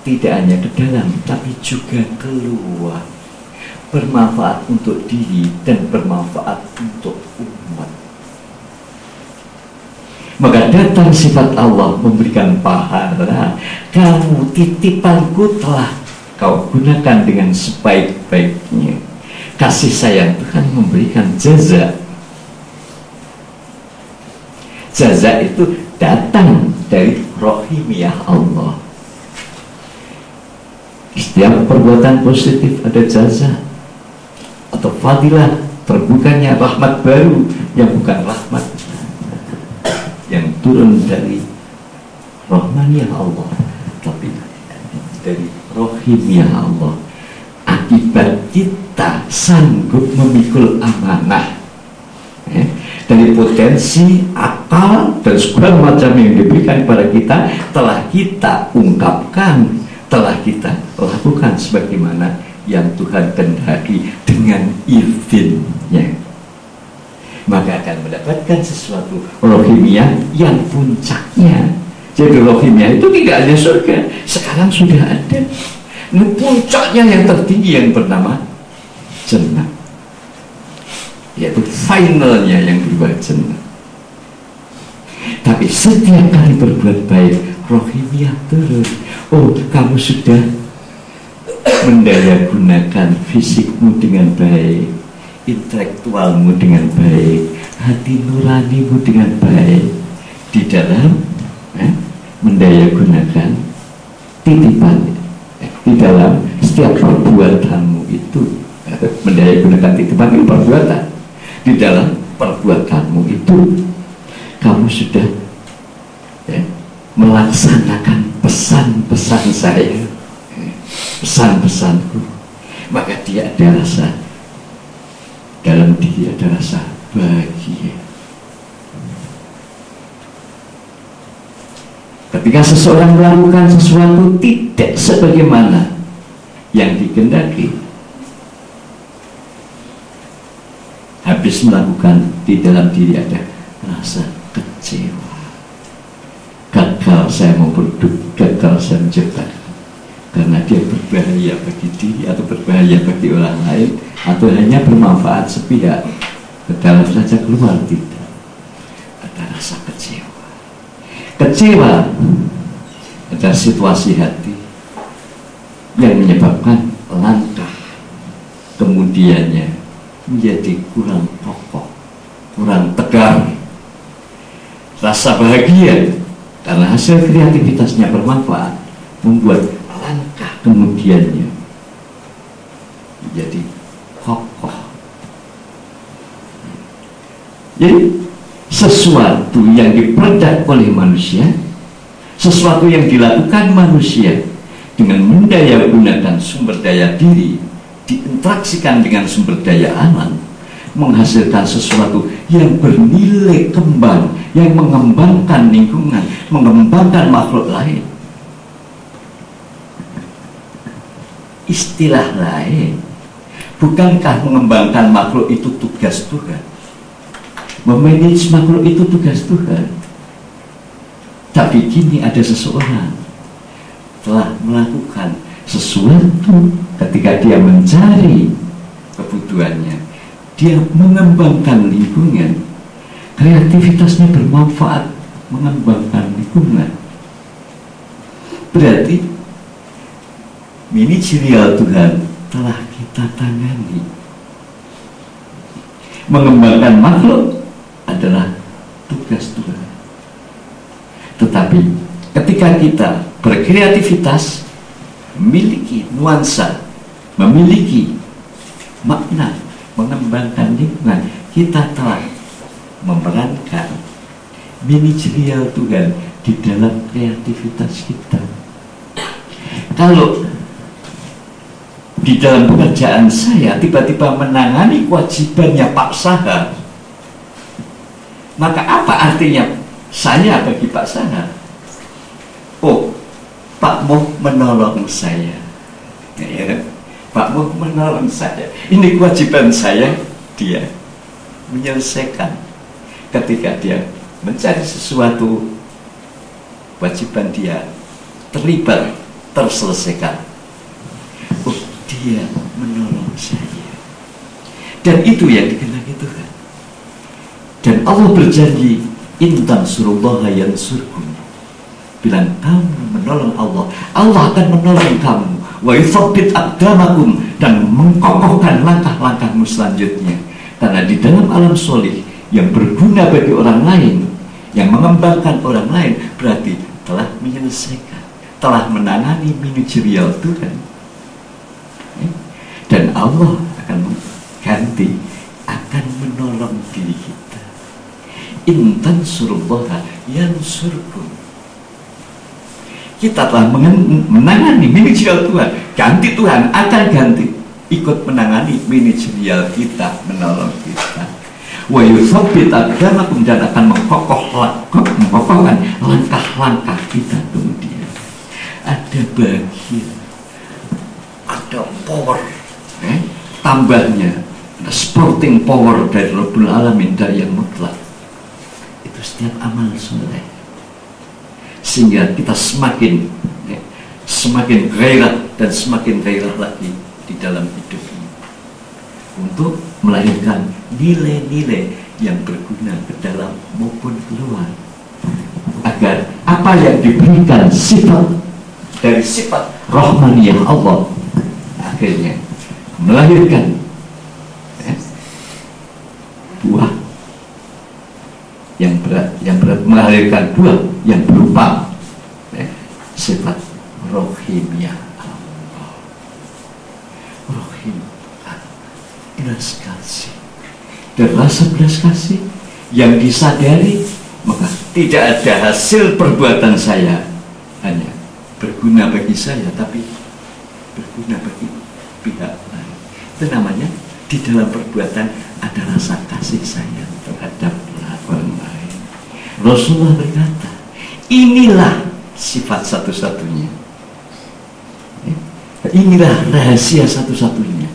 tidak hanya ke dalam tapi juga keluar, bermanfaat untuk diri dan bermanfaat untuk umat. Maka datang sifat Allah memberikan pahala. Kamu titipanku telah kau gunakan dengan sebaik-baiknya. Kasih sayang Tuhan memberikan jaza. Jaza itu datang dari rahimiyah Allah. Setiap perbuatan positif ada jaza atau fadilah, terbukanya rahmat baru yang bukan rahmat yang turun dari rahmaniyah Allah, tapi dari rahimiyah Allah. Akibat kita sanggup memikul amanah dari potensi akal dan segala macam yang diberikan kepada kita, telah kita ungkapkan, telah kita lakukan sebagaimana yang Tuhan kehendaki dengan izinnya. Maka akan mendapatkan sesuatu rohimiyah yang puncaknya. Jadi rohimiyah itu tidak hanya surga, sekarang sudah ada. Puncaknya yang tertinggi yang bernama jannah, yaitu finalnya yang berubah jannah. Tapi setiap kali berbuat baik, rohimiyah turun. Oh, kamu sudah mendayagunakan fisikmu dengan baik, intelektualmu dengan baik, hati nuranimu dengan baik di dalam mendayagunakan titipan di dalam setiap perbuatanmu itu. Mendayagunakan titipan itu perbuatan. Di dalam perbuatanmu itu kamu sudah melaksanakan pesan-pesan saya, pesan-pesanku, maka dia ada rasa, dalam diri ada rasa bahagia. Ketika seseorang melakukan sesuatu tidak sebagaimana yang dikehendaki, habis melakukan, di dalam diri ada rasa kecewa. Gagal saya memproduksi, gagal saya menciptakan, karena dia berbahaya bagi diri atau berbahaya bagi orang lain, atau hanya bermanfaat sepihak, ke dalam saja keluar tidak. Ada rasa kecewa. Kecewa adalah situasi hati yang menyebabkan langkah kemudiannya menjadi kurang kokoh, kurang tegar. Rasa bahagia karena hasil kreativitasnya bermanfaat membuat langkah kemudiannya menjadi kokoh. Jadi sesuatu yang diperbuat oleh manusia, sesuatu yang dilakukan manusia dengan mendayagunakan sumber daya diri, diinteraksikan dengan sumber daya alam, menghasilkan sesuatu yang bernilai kembang, yang mengembangkan lingkungan, mengembangkan makhluk lain. Istilah lain, bukankah mengembangkan makhluk itu tugas Tuhan? Memanage makhluk itu tugas Tuhan. Tapi kini ada seseorang telah melakukan sesuatu ketika dia mencari kebutuhannya, dia mengembangkan lingkungan, kreativitasnya bermanfaat mengembangkan lingkungan. Berarti manajerial Tuhan telah kita tangani. Mengembangkan makhluk adalah tugas Tuhan. Tetapi ketika kita berkreativitas, memiliki nuansa, memiliki makna, mengembangkan lingkungan, kita telah memerankan manajerial Tuhan di dalam kreativitas kita. Kalau di dalam pekerjaan saya tiba-tiba menangani kewajibannya Pak Saha, maka apa artinya saya bagi Pak Saha? Oh, Pak Moh menolong saya, ya, Pak Moh menolong saya. Ini kewajiban saya, dia menyelesaikan. Ketika dia mencari sesuatu, kewajiban dia terlibat, terselesaikan. Oh, dia menolong saya. Dan itu yang dikehendaki Tuhan. Dan Allah berjanji, intan surullaha yansurkum. Bilang kamu menolong Allah, Allah akan menolong kamu. Wa yuthabbit aqdamakum, dan mengkokohkan langkah-langkahmu selanjutnya. Karena di dalam alam solih yang berguna bagi orang lain, yang mengembangkan orang lain, berarti telah menyelesaikan, telah menangani manajerial Tuhan. Dan Allah akan mengganti, akan menolong diri kita. Intan surullaha yansurkum. Kita telah menangani manajerial Tuhan, ganti Tuhan akan ganti, ikut menangani manajerial kita, menolong kita. Wa yuthabbit aqdamakum, dan akan mengkokohkan langkah-langkah kita kemudian. Ada bagian, ada power, tambahnya ada sporting power dari Rabbul Alamin, dari yang mutlak. Itu setiap amal soleh, sehingga kita semakin gairah dan semakin gairah lagi di dalam hidup ini untuk melahirkan nilai-nilai yang berguna ke dalam maupun keluar, agar apa yang diberikan sifat dari sifat rahmaniyah Allah akhirnya melahirkan buah yang berat melahirkan buah yang berupa sifat rohimiyah Allah. Rohim, belas kasih, dan rasa belas kasih yang disadari, maka tidak ada hasil perbuatan saya hanya berguna bagi saya, tapi berguna bagi pihak lain. Itu namanya di dalam perbuatan ada rasa kasih saya terhadap orang lain. Rasulullah berkata, inilah sifat satu-satunya, inilah rahasia satu-satunya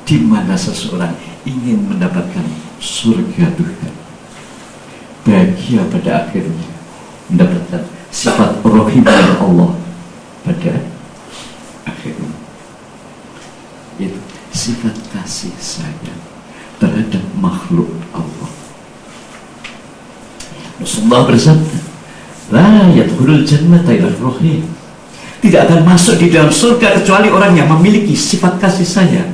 di mana seseorang ingin mendapatkan surga Tuhan, bahagia pada akhirnya mendapatkan sifat rohimah Allah pada akhirnya. Itu sifat kasih sayang terhadap makhluk Allah. Rasulullah bersabda, la yadkhulul jannata illa rohim, tidak akan masuk di dalam surga kecuali orang yang memiliki sifat kasih sayang.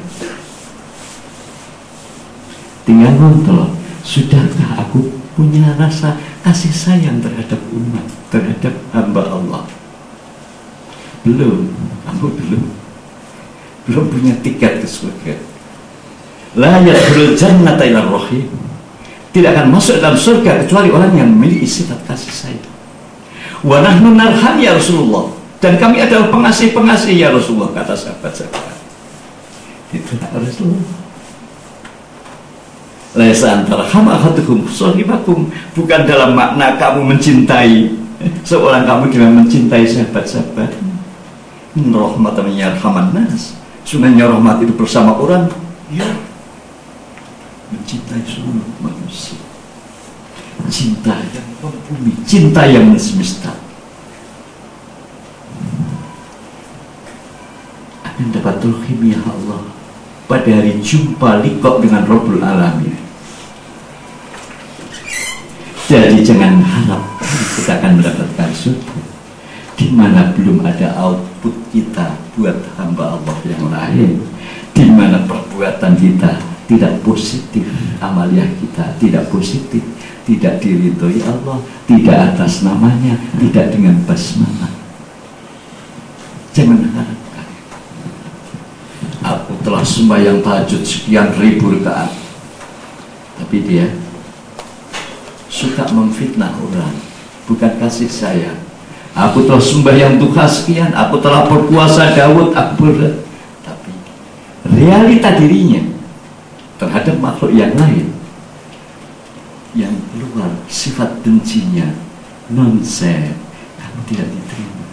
Tinggal ngontrol, sudahkah aku punya rasa kasih sayang terhadap umat, terhadap hamba Allah? Belum, kamu belum punya tiket ke surga. La yadkhulul jannata illa rohim, tidak akan masuk dalam surga kecuali orang yang memiliki sifat kasih sayang. Wa nahnu narham ya Rasulullah, dan kami adalah pengasih-pengasih ya Rasulullah, kata sahabat-sahabat. Itulah Rasulullah. Laisa antarham ahadukum sahibakum, bukan dalam makna kamu mencintai seorang kamu dengan mencintai sahabat-sahabat. Rahmatan yarhaman nas, sunahnya rahmat itu bersama orang ya mencintai seluruh manusia, cinta yang membumi, cinta yang semesta. Akan dapat rohimiyah Allah pada hari jumpa liqah dengan Rabbul Alamin. Jadi jangan harap kita akan mendapatkan surga di mana belum ada output kita buat hamba Allah yang lain, di mana perbuatan kita tidak positif, amaliyah kita tidak positif, tidak diridhoi Allah, tidak atas namanya, tidak dengan basmalah. Jangan harapkan aku telah sembahyang tahajud sekian ribu rakaat, tapi dia suka memfitnah orang, bukan kasih sayang. Aku telah sembahyang duha sekian, aku telah berpuasa Daud, tapi realita dirinya terhadap makhluk yang lain yang keluar sifat bencinya nonsen, kamu tidak diterima.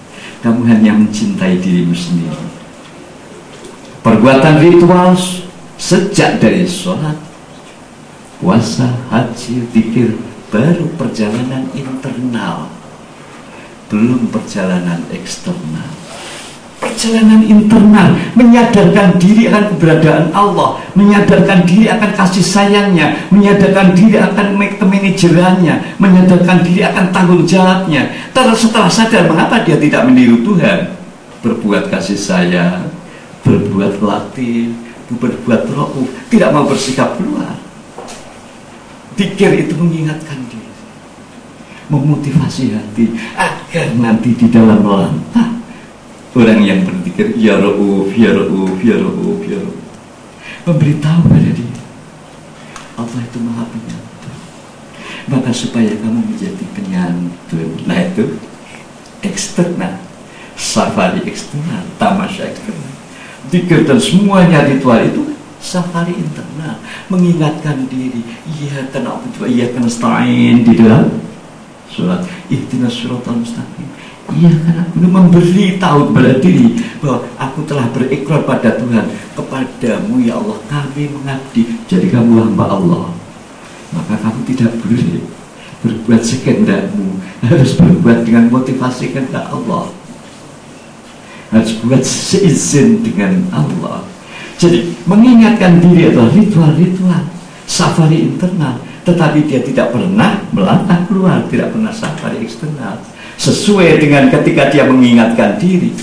Kamu hanya mencintai dirimu sendiri. Perbuatan ritual sejak dari sholat, puasa, haji, zikir, baru perjalanan internal, belum perjalanan eksternal. Perjalanan internal, menyadarkan diri akan keberadaan Allah, menyadarkan diri akan kasih sayangnya, menyadarkan diri akan kemanajerannya, menyadarkan diri akan tanggung jawabnya. Setelah sadar, mengapa dia tidak meniru Tuhan? Berbuat kasih sayang, berbuat latif, berbuat rauf, tidak mau bersikap keluar. Zikir itu mengingatkan diri, memotivasi hati agar nanti di dalam langkah orang yang berzikir ya Rauf, ya Rauf, ya Rauf, ya Rauf, memberitahu pada dia Allah itu maha penyantun. Maka supaya kamu menjadi penyantun, nah itu eksternal, safari eksternal, tamasya eksternal. Zikir dan semuanya ritual itu safari internal, mengingatkan diri, iya kena apa, iya kena stain di dalam surat ihdinas siratal mustaqim. Iya karena aku memberi tahu kepada diri bahwa aku telah berikrar pada Tuhan, kepadamu ya Allah kami mengabdi. Jadi kamu hamba Allah, maka kamu tidak boleh berbuat sekehendakmu, harus berbuat dengan motivasi kehendak Allah, harus buat seizin dengan Allah. Jadi mengingatkan diri adalah ritual-ritual safari internal, tetapi dia tidak pernah melangkah keluar, tidak pernah safari eksternal. Sesuai dengan ketika dia mengingatkan diri,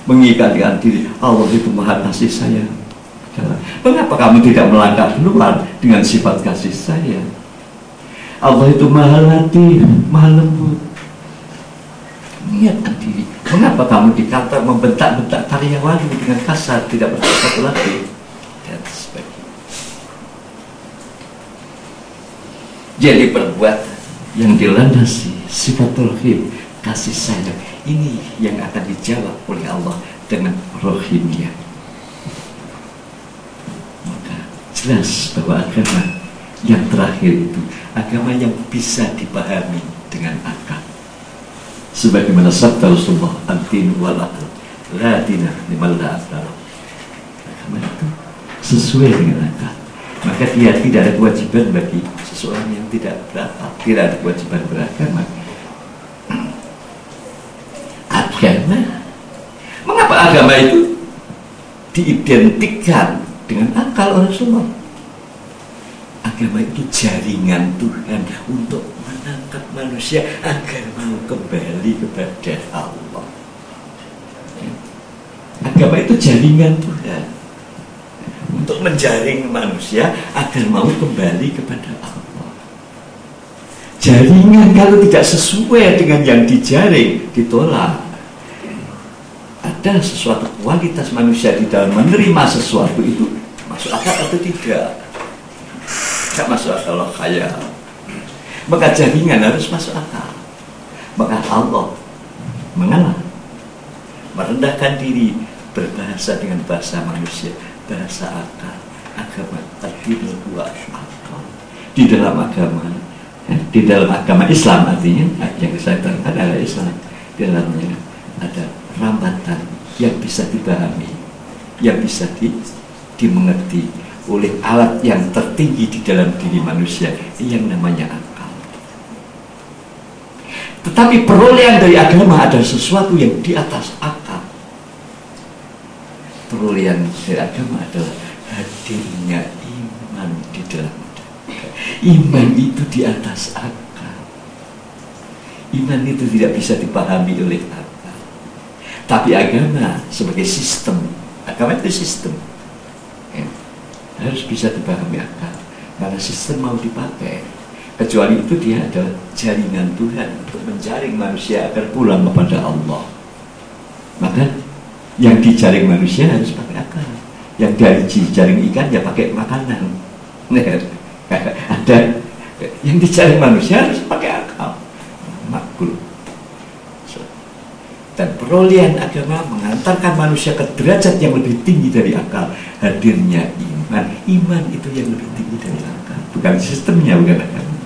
mengikatkan diri Allah itu maha kasih sayang. Mengapa kamu tidak melangkah keluar dengan sifat kasih sayang? Allah itu maha latif, maha lembut. Mengingatkan diri. Mengapa kamu di kantor membentak-bentak karyawan dengan kasar, tidak bersifat latif dan sebagainya. Jadi perbuatan yang dilandasi sifat rohim, kasih sayang, ini yang akan dijawab oleh Allah dengan rohimnya. Jelas bahwa agama yang terakhir itu agama yang bisa dipahami dengan akal. Sebagaimana sabda Rasulullah, "Ad-din wal aql, la dina liman la aqal." Agama itu sesuai dengan akal. Maka dia tidak ada kewajiban bagi seseorang yang tidak berakal, tidak ada kewajiban beragama. Agama, mengapa agama itu diidentikan dengan akal oleh Rasulullah? Agama itu jaringan Tuhan untuk menangkap manusia agar mau kembali kepada Allah. Agama itu jaringan Tuhan untuk menjaring manusia agar mau kembali kepada Allah. Jaringan kalau tidak sesuai dengan yang dijaring, ditolak. Ada sesuatu kualitas manusia di dalam menerima sesuatu itu masuk akal atau tidak? Tidak masuk akal, khayal. Maka jaringan harus masuk akal. Maka Allah mengalah, merendahkan diri, berbahasa dengan bahasa manusia, bahasa akal. Agama ad-din wa akal. Di dalam agama Islam, artinya yang saya terangkan adalah Islam. Di dalamnya ada rambatan yang bisa dipahami, yang bisa dimengerti oleh alat yang tertinggi di dalam diri manusia yang namanya akal. Tetapi perolehan dari agama adalah sesuatu yang di atas akal. Perolehan dari agama adalah hadirnya iman di dalam agama. Iman itu di atas akal. Iman itu tidak bisa dipahami oleh akal. Tapi agama sebagai sistem, agama itu sistem, ya, harus bisa dipahami akal. Karena sistem mau dipakai, kecuali itu dia adalah jaringan Tuhan untuk menjaring manusia agar pulang kepada Allah. Maka yang dijaring manusia harus pakai akal. Yang dari jaring ikan ya pakai makanan. Ada yang dijaring manusia harus pakai akal. Makul. Dan perolehan agama mengantarkan manusia ke derajat yang lebih tinggi dari akal. Hadirnya iman. Iman itu yang lebih tinggi dari akal. Bukan sistemnya, bukan agama.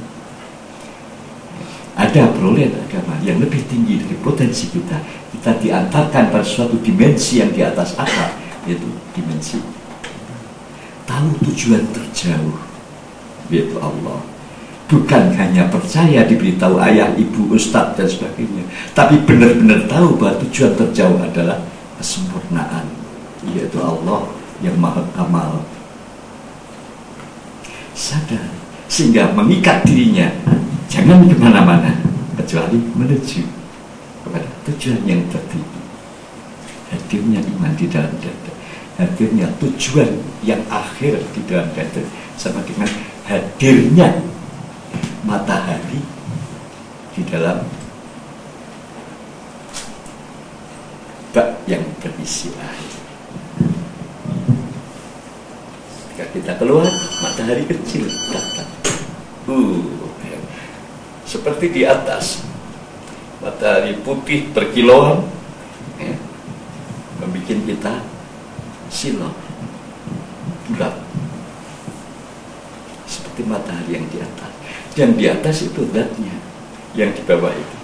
Ada perolehan agama yang lebih tinggi dari potensi kita. Kita diantarkan pada suatu dimensi yang di atas akal, yaitu dimensi tahu tujuan terjauh, yaitu Allah. Bukan hanya percaya diberitahu ayah, ibu, ustadz dan sebagainya, tapi benar-benar tahu bahwa tujuan terjauh adalah kesempurnaan, yaitu Allah yang maha kamal. Sadar, sehingga mengikat dirinya jangan kemana-mana kecuali menuju kepada tujuan yang tertinggi. Hadirnya iman di dalam dada, hadirnya tujuan yang akhir di dalam dada, sama dengan hadirnya matahari di dalam bak yang berisi air. Ketika kita keluar, matahari kecil datang. Seperti di atas, matahari putih berkilauan, ya, membuat kita silau, bulat, seperti matahari yang di atas. Dan di atas itu zatnya, yang di bawah itu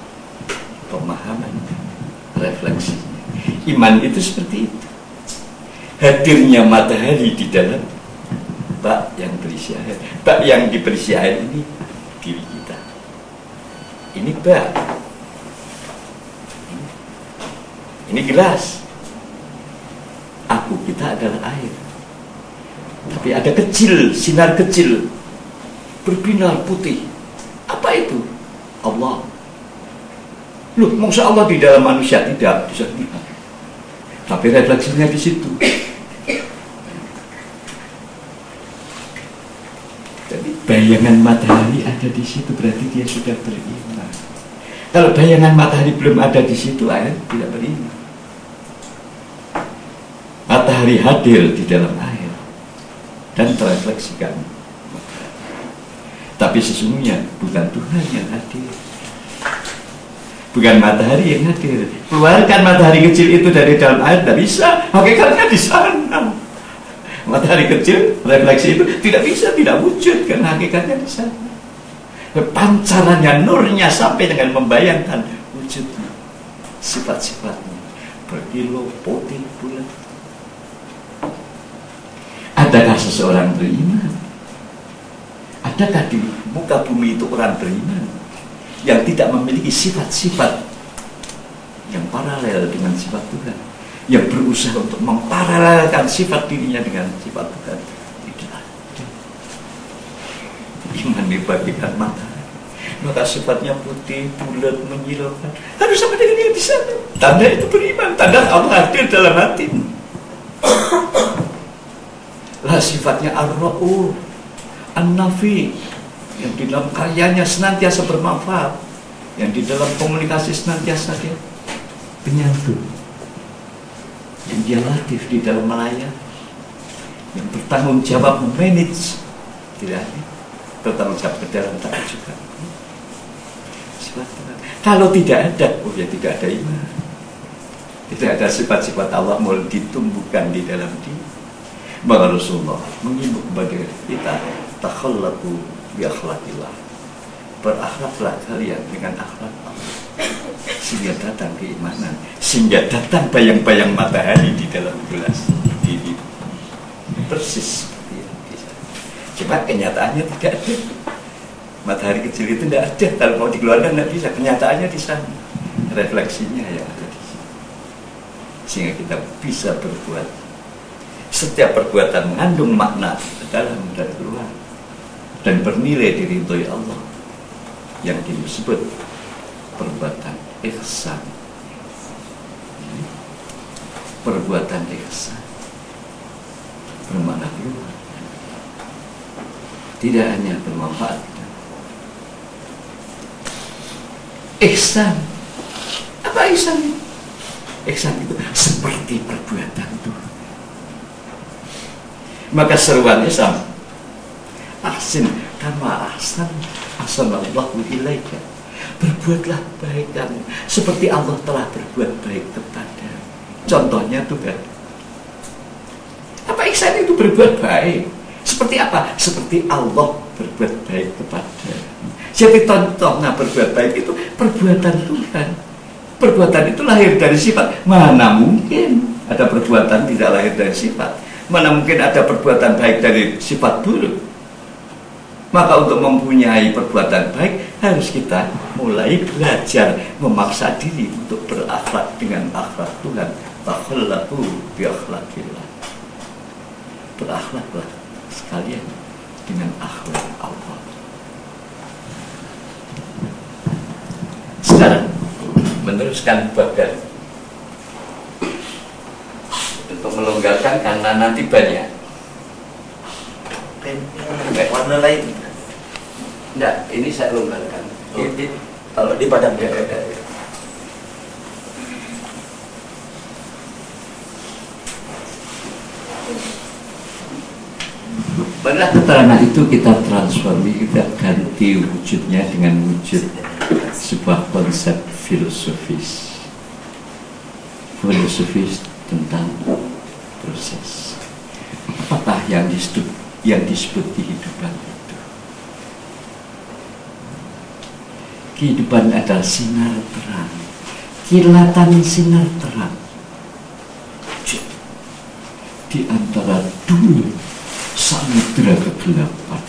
pemahaman, refleksinya. Iman itu seperti itu. Hadirnya matahari di dalam bak yang berisi air. Bak yang diberisi air ini diri kita. Ini bak, ini gelas. Aku kita adalah air. Tapi ada kecil, sinar kecil berbinar putih. Apa itu? Allah. Loh, maksud Allah di dalam manusia tidak bisa lihat. tapi refleksinya di situ. Jadi bayangan matahari ada di situ, berarti dia sudah beriman. Kalau bayangan matahari belum ada di situ, air tidak beriman. Matahari hadir di dalam air dan terefleksikan. Tapi sesungguhnya bukan Tuhan yang hadir, bukan matahari yang hadir. Keluarkan matahari kecil itu dari dalam air, tidak bisa. Hakikatnya di sana. Matahari kecil, refleksi itu tidak bisa, tidak wujud, karena hakikatnya di sana. Pancarannya, nurnya sampai dengan membayangkan wujudnya, sifat-sifatnya, berkilau, putih, bulat. Adakah seseorang beriman? Adakah di muka bumi itu orang beriman yang tidak memiliki sifat-sifat yang paralel dengan sifat Tuhan, yang berusaha untuk memparalelkan sifat dirinya dengan sifat Tuhan? Tidak ada. Iman dibagikan matahari, maka sifatnya putih, bulat, menyilaukan, harus sama dengan yang di sana. Tanda itu beriman, tanda Allah hadir dalam hatimu. Lah sifatnya ar-ra'uf, an-nafi, yang di dalam karyanya senantiasa bermanfaat, yang di dalam komunikasi senantiasa dia penyatu, yang dia latif di dalam melayani, yang bertanggung jawab memanage, tidak ada bertanggung jawab ke dalam tak juga. Kalau tidak ada, oh ya tidak ada iman, tidak ada sifat-sifat Allah mau ditumbuhkan di dalam diri. Maka Rasulullah mengimbau kepada kita, takhallaqu bi akhlaqillah, berakhlaklah kalian dengan akhlak Allah, sehingga datang keimanan, sehingga datang bayang-bayang matahari di dalam gelas diri. Persis seperti yang bisa. Cuma kenyataannya tidak ada. Matahari kecil itu tidak ada, kalau mau dikeluarkan tidak bisa. Kenyataannya di sana, refleksinya yang ada di sini, sehingga kita bisa berbuat. Setiap perbuatan mengandung makna dalam dan luar dan bernilai diridhoi Allah, yang disebut perbuatan ihsan. Perbuatan ihsan bermakna luar, tidak hanya bermanfaat. Ihsan, apa ihsan? Ihsan itu seperti perbuatan Tuhan. Maka seruannya sama, ahsin kama ahsanallahu ilaika, berbuatlah baik kamu seperti Allah telah berbuat baik kepada. Contohnya Tuhan. Apa ihsan itu? Berbuat baik. Seperti apa? Seperti Allah berbuat baik kepada. Jadi contohnya berbuat baik itu perbuatan Tuhan. Perbuatan itu lahir dari sifat. Mana mungkin ada perbuatan tidak lahir dari sifat? Mana mungkin ada perbuatan baik dari sifat buruk? Maka untuk mempunyai perbuatan baik, harus kita mulai belajar memaksa diri untuk berakhlak dengan akhlak Tuhan. Takhallaqu bi akhlaqillah, berakhlaklah sekalian dengan akhlak Allah. Sekarang meneruskan bagian untuk melonggarkan, karena nanti banyak warna lain. Enggak, ini saya longgarkan. Kalau di padang pada keterangan itu kita transformasi, kita ganti wujudnya dengan wujud sebuah konsep filosofis tentang proses. Apakah yang disebut kehidupan itu? Kehidupan adalah sinar terang, kilatan sinar terang di antara dua samudra kegelapan.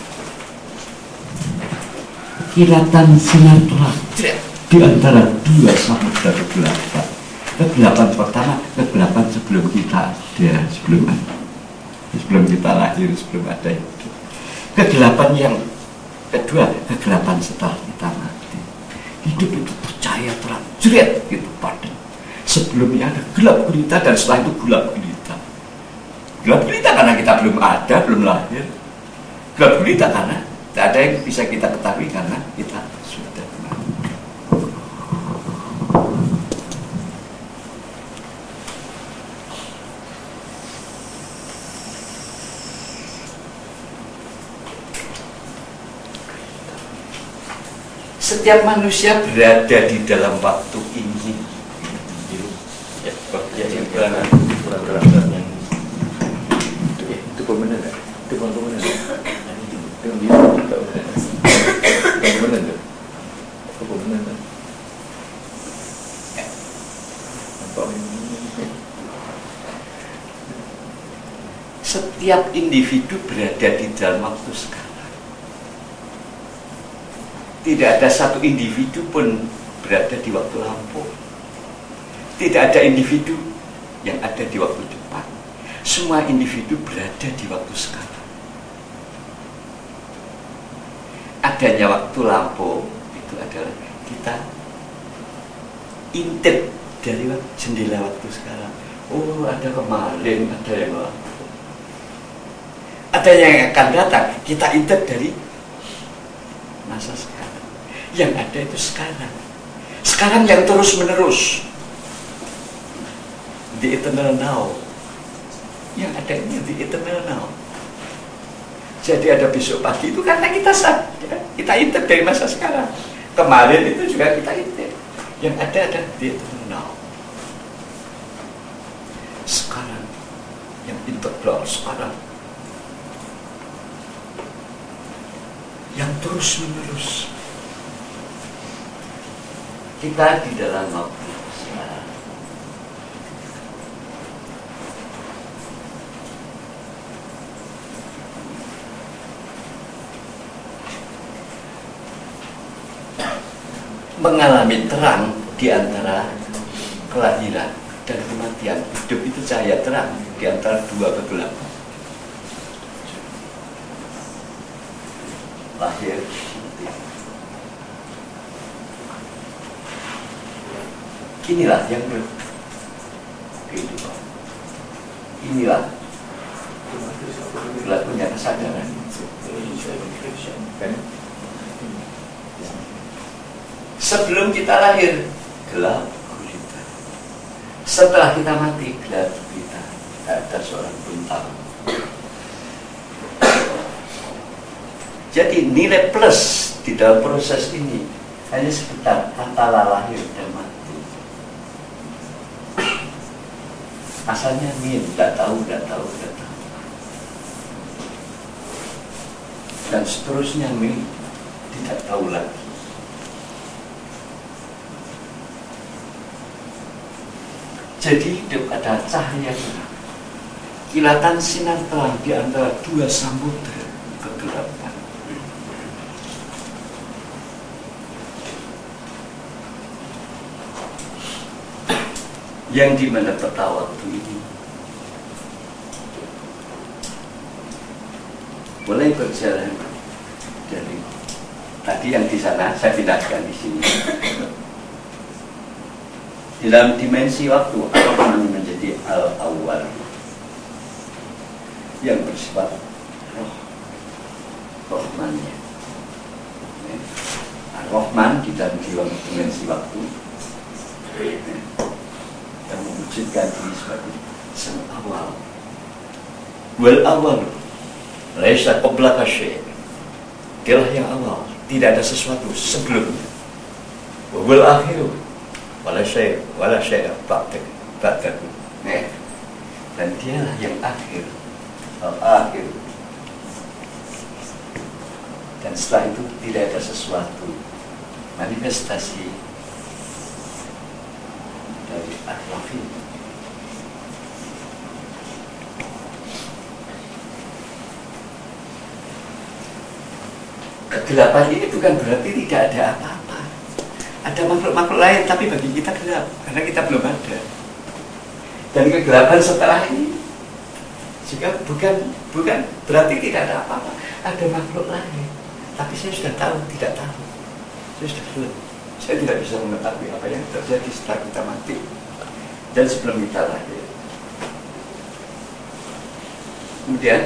Kilatan sinar terang di antara dua samudra kegelapan. Kegelapan pertama, kegelapan sebelum kita ada, sebelum kita lahir, sebelum ada itu. Kegelapan yang kedua, kegelapan setelah kita mati. Hidup itu percaya terang, jerit gitu padam. Sebelumnya ada gelap gulita dan setelah itu gelap gulita. Gelap gulita karena kita belum ada, belum lahir. Gelap gulita karena tidak ada yang bisa kita ketahui karena kita sudah mati. Setiap manusia berada di dalam waktu ini. Ya, jadi bulan yang itu pemenang, itu pemenang, itu pemenang, itu pemenang. Setiap individu berada di dalam waktu sekarang. Tidak ada satu individu pun berada di waktu lampau. Tidak ada individu yang ada di waktu depan. Semua individu berada di waktu sekarang. Adanya waktu lampau itu adalah kita intip dari jendela waktu sekarang. Oh, ada kemarin, ada yang lalu. Ada yang akan datang, kita intip dari masa sekarang. Yang ada itu sekarang. Sekarang yang terus menerus. The eternal now. Yang ada ini the eternal now. Jadi ada besok pagi itu karena kita sadar, kita intip dari masa sekarang. Kemarin itu juga kita intip. Yang ada the eternal now. Sekarang yang integral sekarang. Yang terus menerus. Kita di dalam waktu sekarang. Mengalami terang di antara kelahiran dan kematian. Hidup itu cahaya terang di antara dua kegelapan. Lahir. Inilah yang berkehidupan. Inilah berlakunya kesadaran. Sebelum kita lahir, gelap gulita. Setelah kita mati, gelap gulita. Tidak ada seorang pun tahu. Jadi nilai plus di dalam proses ini hanya sebentar antara lahir dan mati. Asalnya tidak tahu. Dan seterusnya tidak tahu lagi. Jadi hidup ada cahaya terang. Kilatan sinar terang di antara dua samudera kegelapan. Yang dimana peta waktu ini mulai berjalan dari tadi yang di sana saya pindahkan di sini. Di dalam dimensi waktu Ar-Rahman menjadi Al-Awwal yang bersifat Rahmannya. Ar-Rahman di dalam dimensi waktu yang mewujudkan diri sebagai sang awal. Wal awal laisa qablaka syai'. Dialah yang awal, tidak ada sesuatu sebelumnya. Wal akhiru wala syai' ba'dahu. Dan dialah yang akhir. Al-akhir. Dan setelah itu tidak ada sesuatu manifestasi dari Ar-Rahim. Kegelapan ini bukan berarti tidak ada apa-apa. Ada makhluk-makhluk lain, tapi bagi kita gelap karena kita belum ada. Dan kegelapan setelah ini juga bukan berarti tidak ada apa-apa. Ada makhluk lain, tapi saya sudah tahu, tidak tahu. Saya sudah belum. Saya tidak bisa mengetahui apa yang terjadi setelah kita mati. dan sebelum kita lahir. Kemudian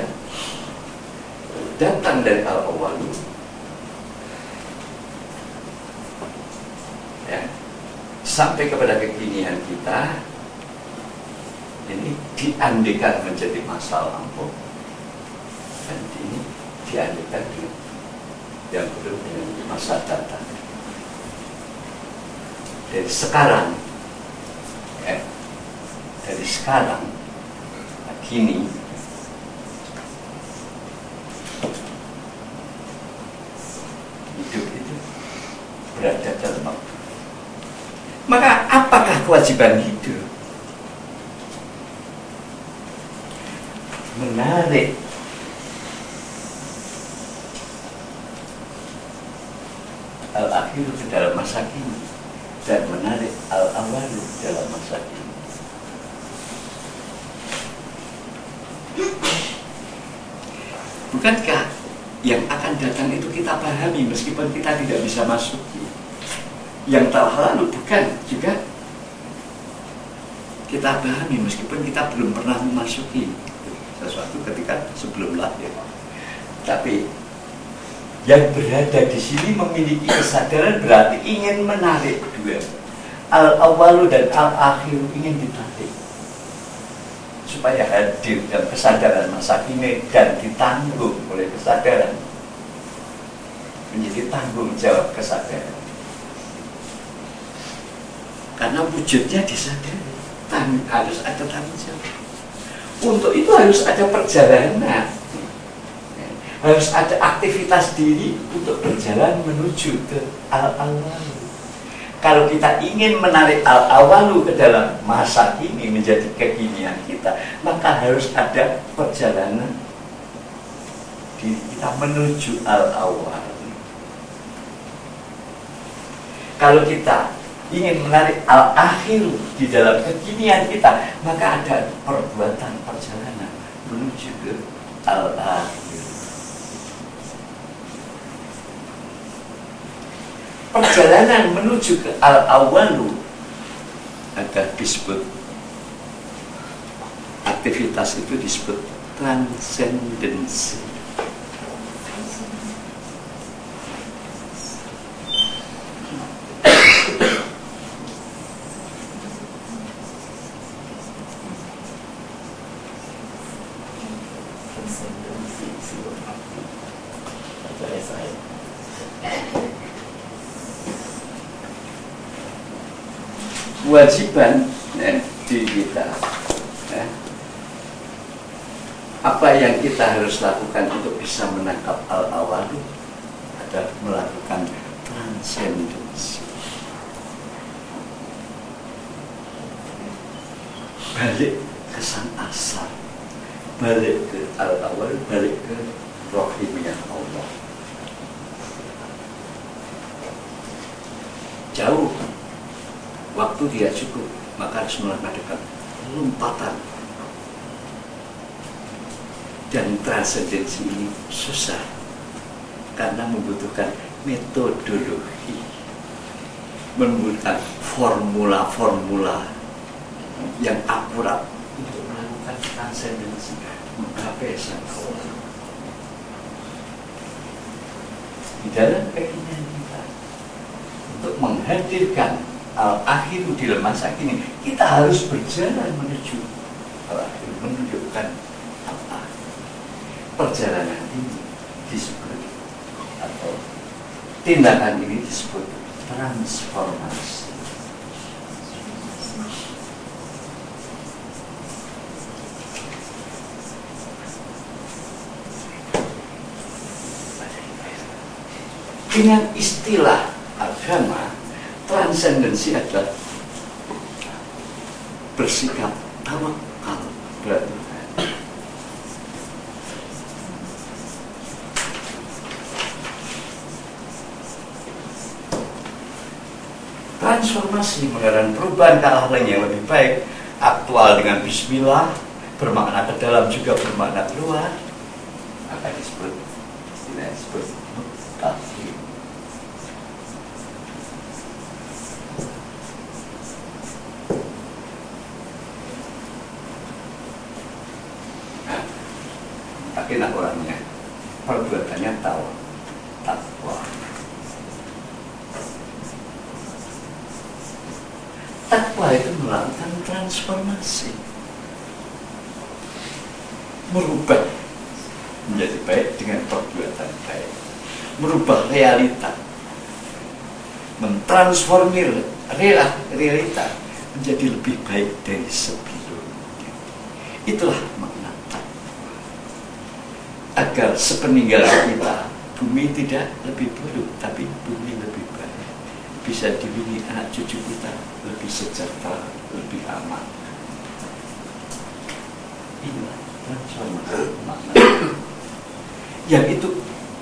datang dari al-awwal, ya, sampai kepada kekinian kita. Ini diandekan menjadi masa lampau, dan ini diandekan yang belum menjadi masa datang. Dari sekarang, ya, dari sekarang, kini, hidup itu berada dalam waktu. Maka apakah kewajiban hidup? Menarik al-akhir ke dalam masa kini dan menarik al-awal dalam masa kini. Bukankah yang akan datang itu kita pahami meskipun kita tidak bisa masuki? Yang telah lalu bukan juga kita pahami meskipun kita belum pernah memasuki sesuatu ketika sebelum lahir. Tapi yang berada di sini memiliki kesadaran berarti ingin menarik dua, al-awwalu dan al-akhiru, ingin ditarik supaya hadir dalam kesadaran masa kini dan ditanggung oleh kesadaran, menjadi tanggung jawab kesadaran. Karena wujudnya disadari, harus ada tanggung jawab. Untuk itu harus ada perjalanan, harus ada aktivitas diri untuk berjalan menuju ke al-awalu. Kalau kita ingin menarik al-awalu ke dalam masa kini menjadi kekinian kita, maka harus ada perjalanan diri kita menuju al-awalu. Kalau kita ingin menarik al-akhiru di dalam kekinian kita, maka ada perbuatan perjalanan menuju ke al-akhiru. Perjalanan menuju ke al-awalu ada disebut, aktivitas itu disebut transendensi. Kewajiban diri kita, ya, apa yang kita harus lakukan untuk bisa menangkap al-awalu adalah melakukan transendensi, balik ke sang asal, balik ke al-awal, balik ke rohimiyah Allah. Jauh waktu dia cukup, maka harus melakukan lompatan. Dan transendensi ini susah karena membutuhkan metodologi, membutuhkan formula-formula yang akurat untuk melakukan transendensi, menggapai sang Allah di dalam kekinian kita. Untuk menghadirkan al-akhiru di dalam masa kini, kita harus berjalan menuju al-akhiru, menunjukkan al-akhiru. Perjalanan ini disebut, atau tindakan ini disebut transformasi. Dengan istilah agama, transendensi adalah bersikap tawakal, berarti transformasi mengenai perubahan ke arah lain yang lebih baik, aktual dengan bismillah, bermakna ke dalam juga bermakna keluar, akan disebut istilah disebut mutakhir. enak orangnya, perbuatannya takwa. Takwa itu melakukan transformasi, merubah menjadi baik dengan perbuatan baik, merubah realita, mentransformir realita menjadi lebih baik dari sebelumnya. Itulah makna takwa. Agar sepeninggalan kita, bumi tidak lebih buruk, tapi bumi lebih baik. Bisa dihuni anak cucu kita lebih sejahtera, lebih aman. Inilah transformasi makna. Yang itu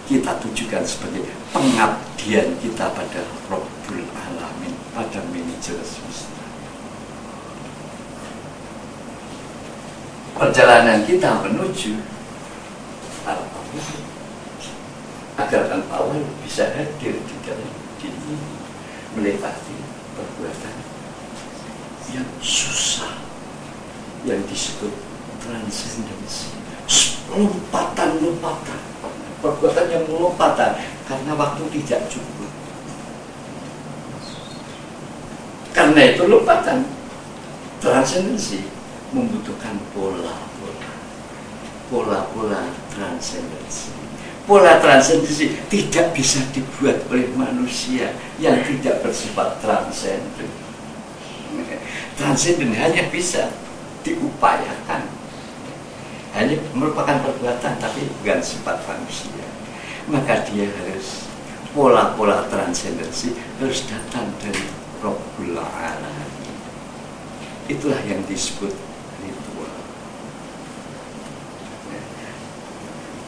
kita tujukan sebagai pengabdian kita pada Rabbul Alamin, pada manajer semesta. Perjalanan kita menuju Al-Allah agar Allah bisa hadir di dalam diri ini, melewati perbuatan yang susah, yang disebut transendensi, lompatan-lompatan, perbuatan yang lompatan karena waktu tidak cukup. Karena itu lompatan transendensi membutuhkan pola-pola transendensi. Pola transendensi tidak bisa dibuat oleh manusia yang tidak bersifat transenden. Transenden hanya bisa diupayakan, hanya merupakan perbuatan tapi bukan sifat manusia. Maka dia harus pola-pola transendensi harus datang dari Rabbul Alamin. Itulah yang disebut ritual.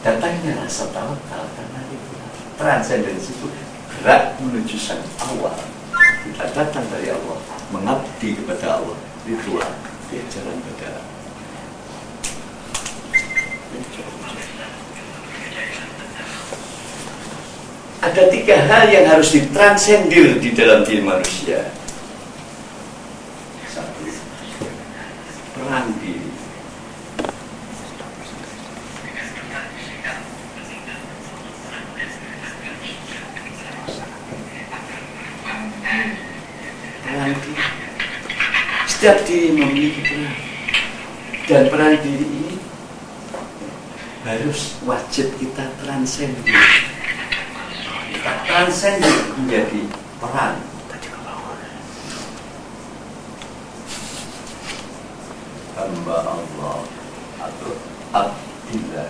Datangnya rasa tawakal karena ritual. Transendensi itu gerak menuju sang awal. Kita datang dari Allah, mengabdi kepada Allah. Ritual, diajaran pada ada 3 hal yang harus ditransendir di dalam diri manusia. 1. Perang diri. Perang diri. Setiap diri memiliki perang. Dan perang diri ini harus wajib kita transendir. Transendir menjadi peran. Hamba Allah atau abdillah.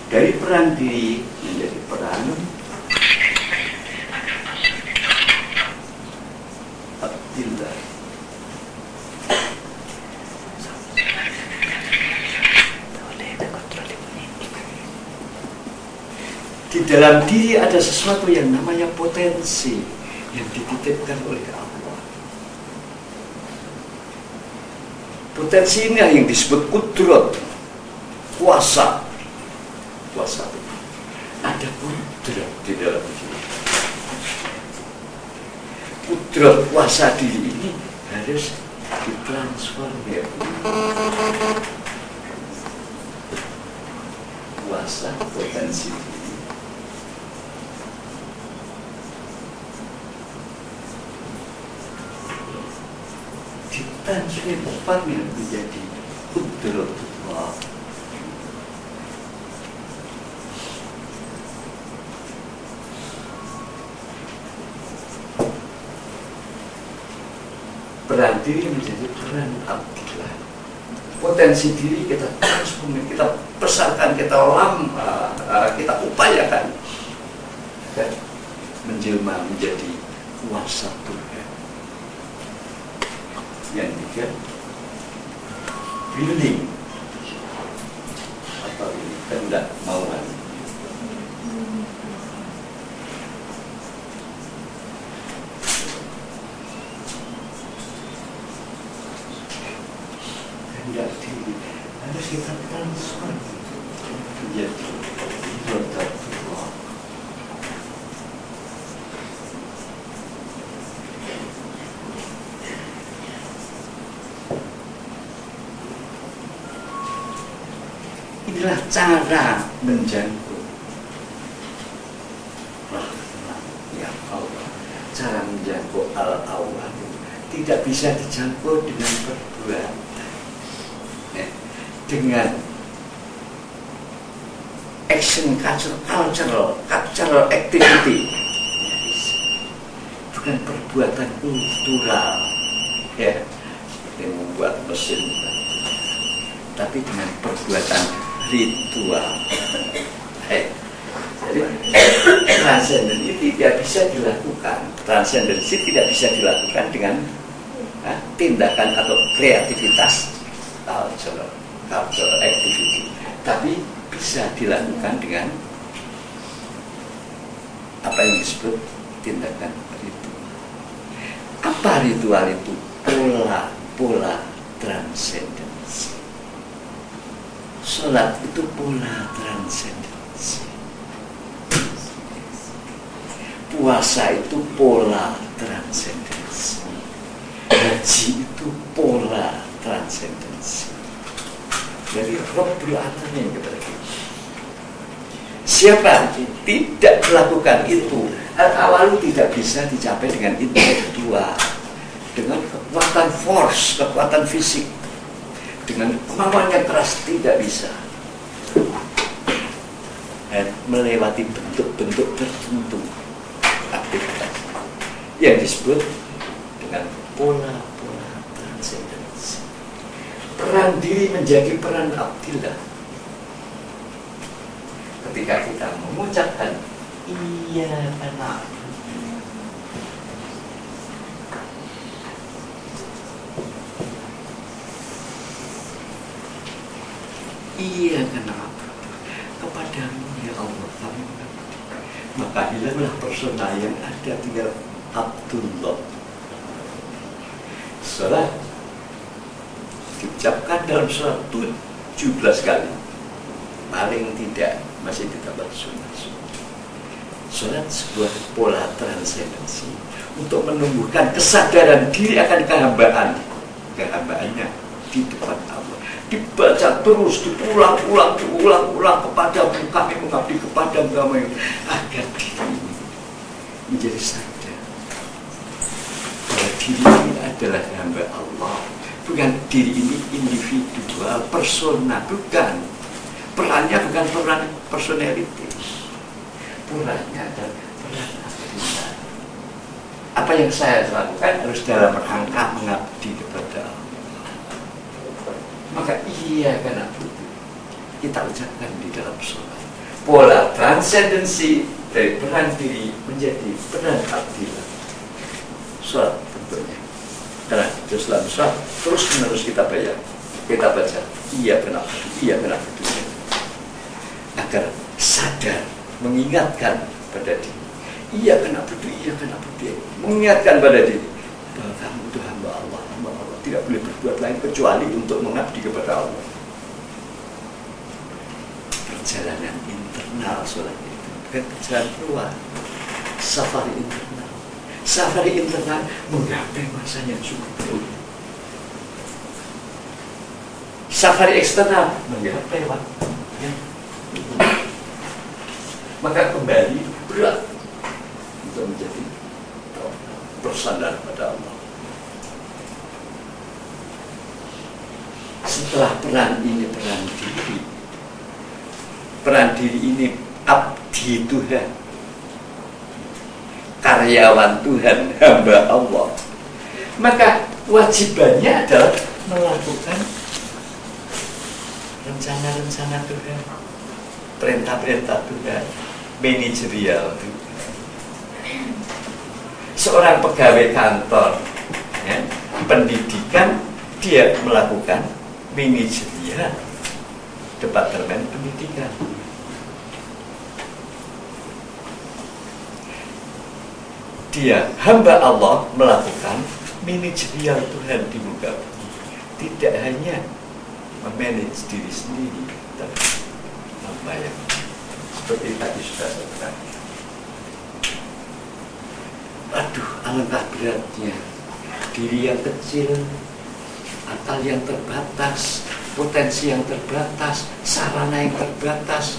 Dari peran diri menjadi peran abdillah. Di dalam diri ada sesuatu yang namanya potensi yang dititipkan oleh Allah. Potensi ini yang disebut kudrat, kuasa. Ada kudrat di dalam diri. Kudrat kuasa diri ini harus ditransformir. Kuasa potensi diri ditransformir menjadi kudrat Allah. Peran diri menjadi peran abdillah. Potensi diri kita transformasi, kita besarkan, kita upayakan dan menjelma menjadi kuasa Tuhan. Yang ketiga, willing atau kehendak mauan. inilah cara menjangkau rahmat ya Allah. Cara menjangkau al-awwal tidak bisa dijangkau dengan perbuatan, dengan action cultural activity, bukan perbuatan kultural ya yang membuat mesin, tapi dengan perbuatan ritual. Jadi transendensi tidak bisa dilakukan. Transendensi tidak bisa dilakukan dengan tindakan atau kreativitas cultural activity, tapi bisa dilakukan dengan apa yang disebut tindakan ritual. Apa ritual itu? Pola transendensi. Sholat itu pola transendensi. Puasa itu pola transendensi. Haji itu pola transendensi. Dari Rabbul Alamin kepada kita. Siapa tidak melakukan itu, al-awal tidak bisa dicapai dengan intelektual, dengan kekuatan force, kekuatan fisik, dengan kemampuan yang keras tidak bisa. Dan melewati bentuk-bentuk tertentu aktivitas yang disebut dengan pola-pola transendensi. Peran diri menjadi peran abdillah. Ketika kita mengucapkan iya karena iya karena kepadamu ya Allah kami mengabdi, maka hilanglah persona yang ada, tinggal Abdullah. Salat diucapkan dalam surat 17 kali, paling tidak masih ditambah sunnah. Salat sebuah pola transendensi untuk menumbuhkan kesadaran diri akan kehambaannya di depan Allah. Dibaca terus, diulang-ulang kepadamu kami mengabdi, kepadamu kami, agar diri ini menjadi sadar bahwa diri ini adalah hamba Allah, bukan diri ini individual, persona, bukan. Perannya bukan peran personality, perannya adalah peran abdillah. Apa yang saya lakukan harus dalam rangka mengabdi kepada Allah. Maka iya karena kita ucapkan di dalam sholat pola transendensi dari peran diri menjadi peran abdillah. Sholat tentunya karena dalam sholat terus menerus kita baca iya karena agar sadar, mengingatkan pada diri iya karena mengingatkan pada diri bahwa kamu itu hamba Allah, tidak boleh berbuat lain kecuali untuk mengabdi kepada Allah. Perjalanan internal sholat itu bukan perjalanan keluar. Safari internal menggapai masanya cukup. Safari eksternal menggapai waktunya. Maka kembali berat untuk menjadi bersandar pada Allah. Setelah peran ini peran diri ini abdi Tuhan, karyawan Tuhan, hamba Allah, maka wajibannya adalah melakukan rencana-rencana Tuhan, perintah-perintah Tuhan, manajerial Tuhan. Seorang pegawai kantor ya, pendidikan, dia melakukan manajerial departemen pendidikan. Dia hamba Allah melakukan manajerial Tuhan di muka bumi. Tidak hanya memanage diri sendiri, tapi membayang seperti tadi sudah saya katakan. Aduh, alangkah beratnya diri yang kecil, akal yang terbatas, potensi yang terbatas, sarana yang terbatas,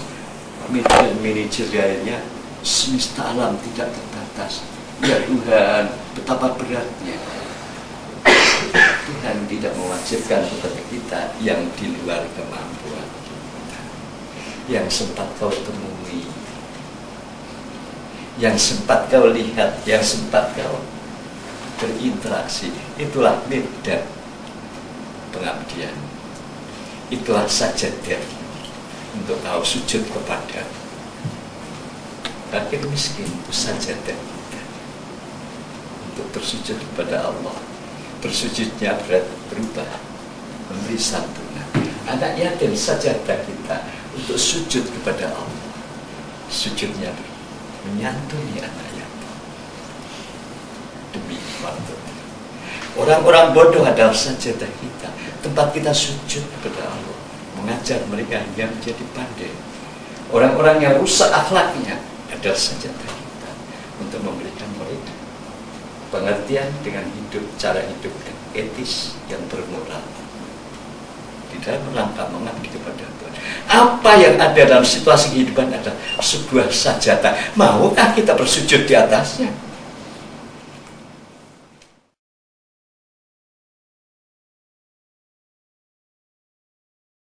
manajerialnya semesta alam tidak terbatas. Ya Tuhan, betapa beratnya Tuhan tidak mewajibkan kepada kita yang di luar kemampuan kita, yang sempat kau temui, yang sempat kau lihat, yang sempat kau berinteraksi. Itulah medan pengabdian, itulah sajadah untuk kau sujud kepada fakir miskin. Itu sajadah kita untuk bersujud kepada Allah. Bersujudnya berubah memberi santunan. Anak yatim sajadah kita untuk sujud kepada Allah. Sujudnya menyantuni anak yatim demi waktu. Orang-orang bodoh adalah sajadah kita, tempat kita sujud kepada Allah, mengajar mereka hingga menjadi pandai. Orang-orang yang rusak akhlaknya adalah sajadah kita untuk memberikan mereka pengertian dengan hidup, cara hidup yang etis, yang bermoral di dalam rangka mengabdi kepada Tuhan. Apa yang ada dalam situasi kehidupan adalah sebuah sajadah. Maukah kita bersujud di atasnya?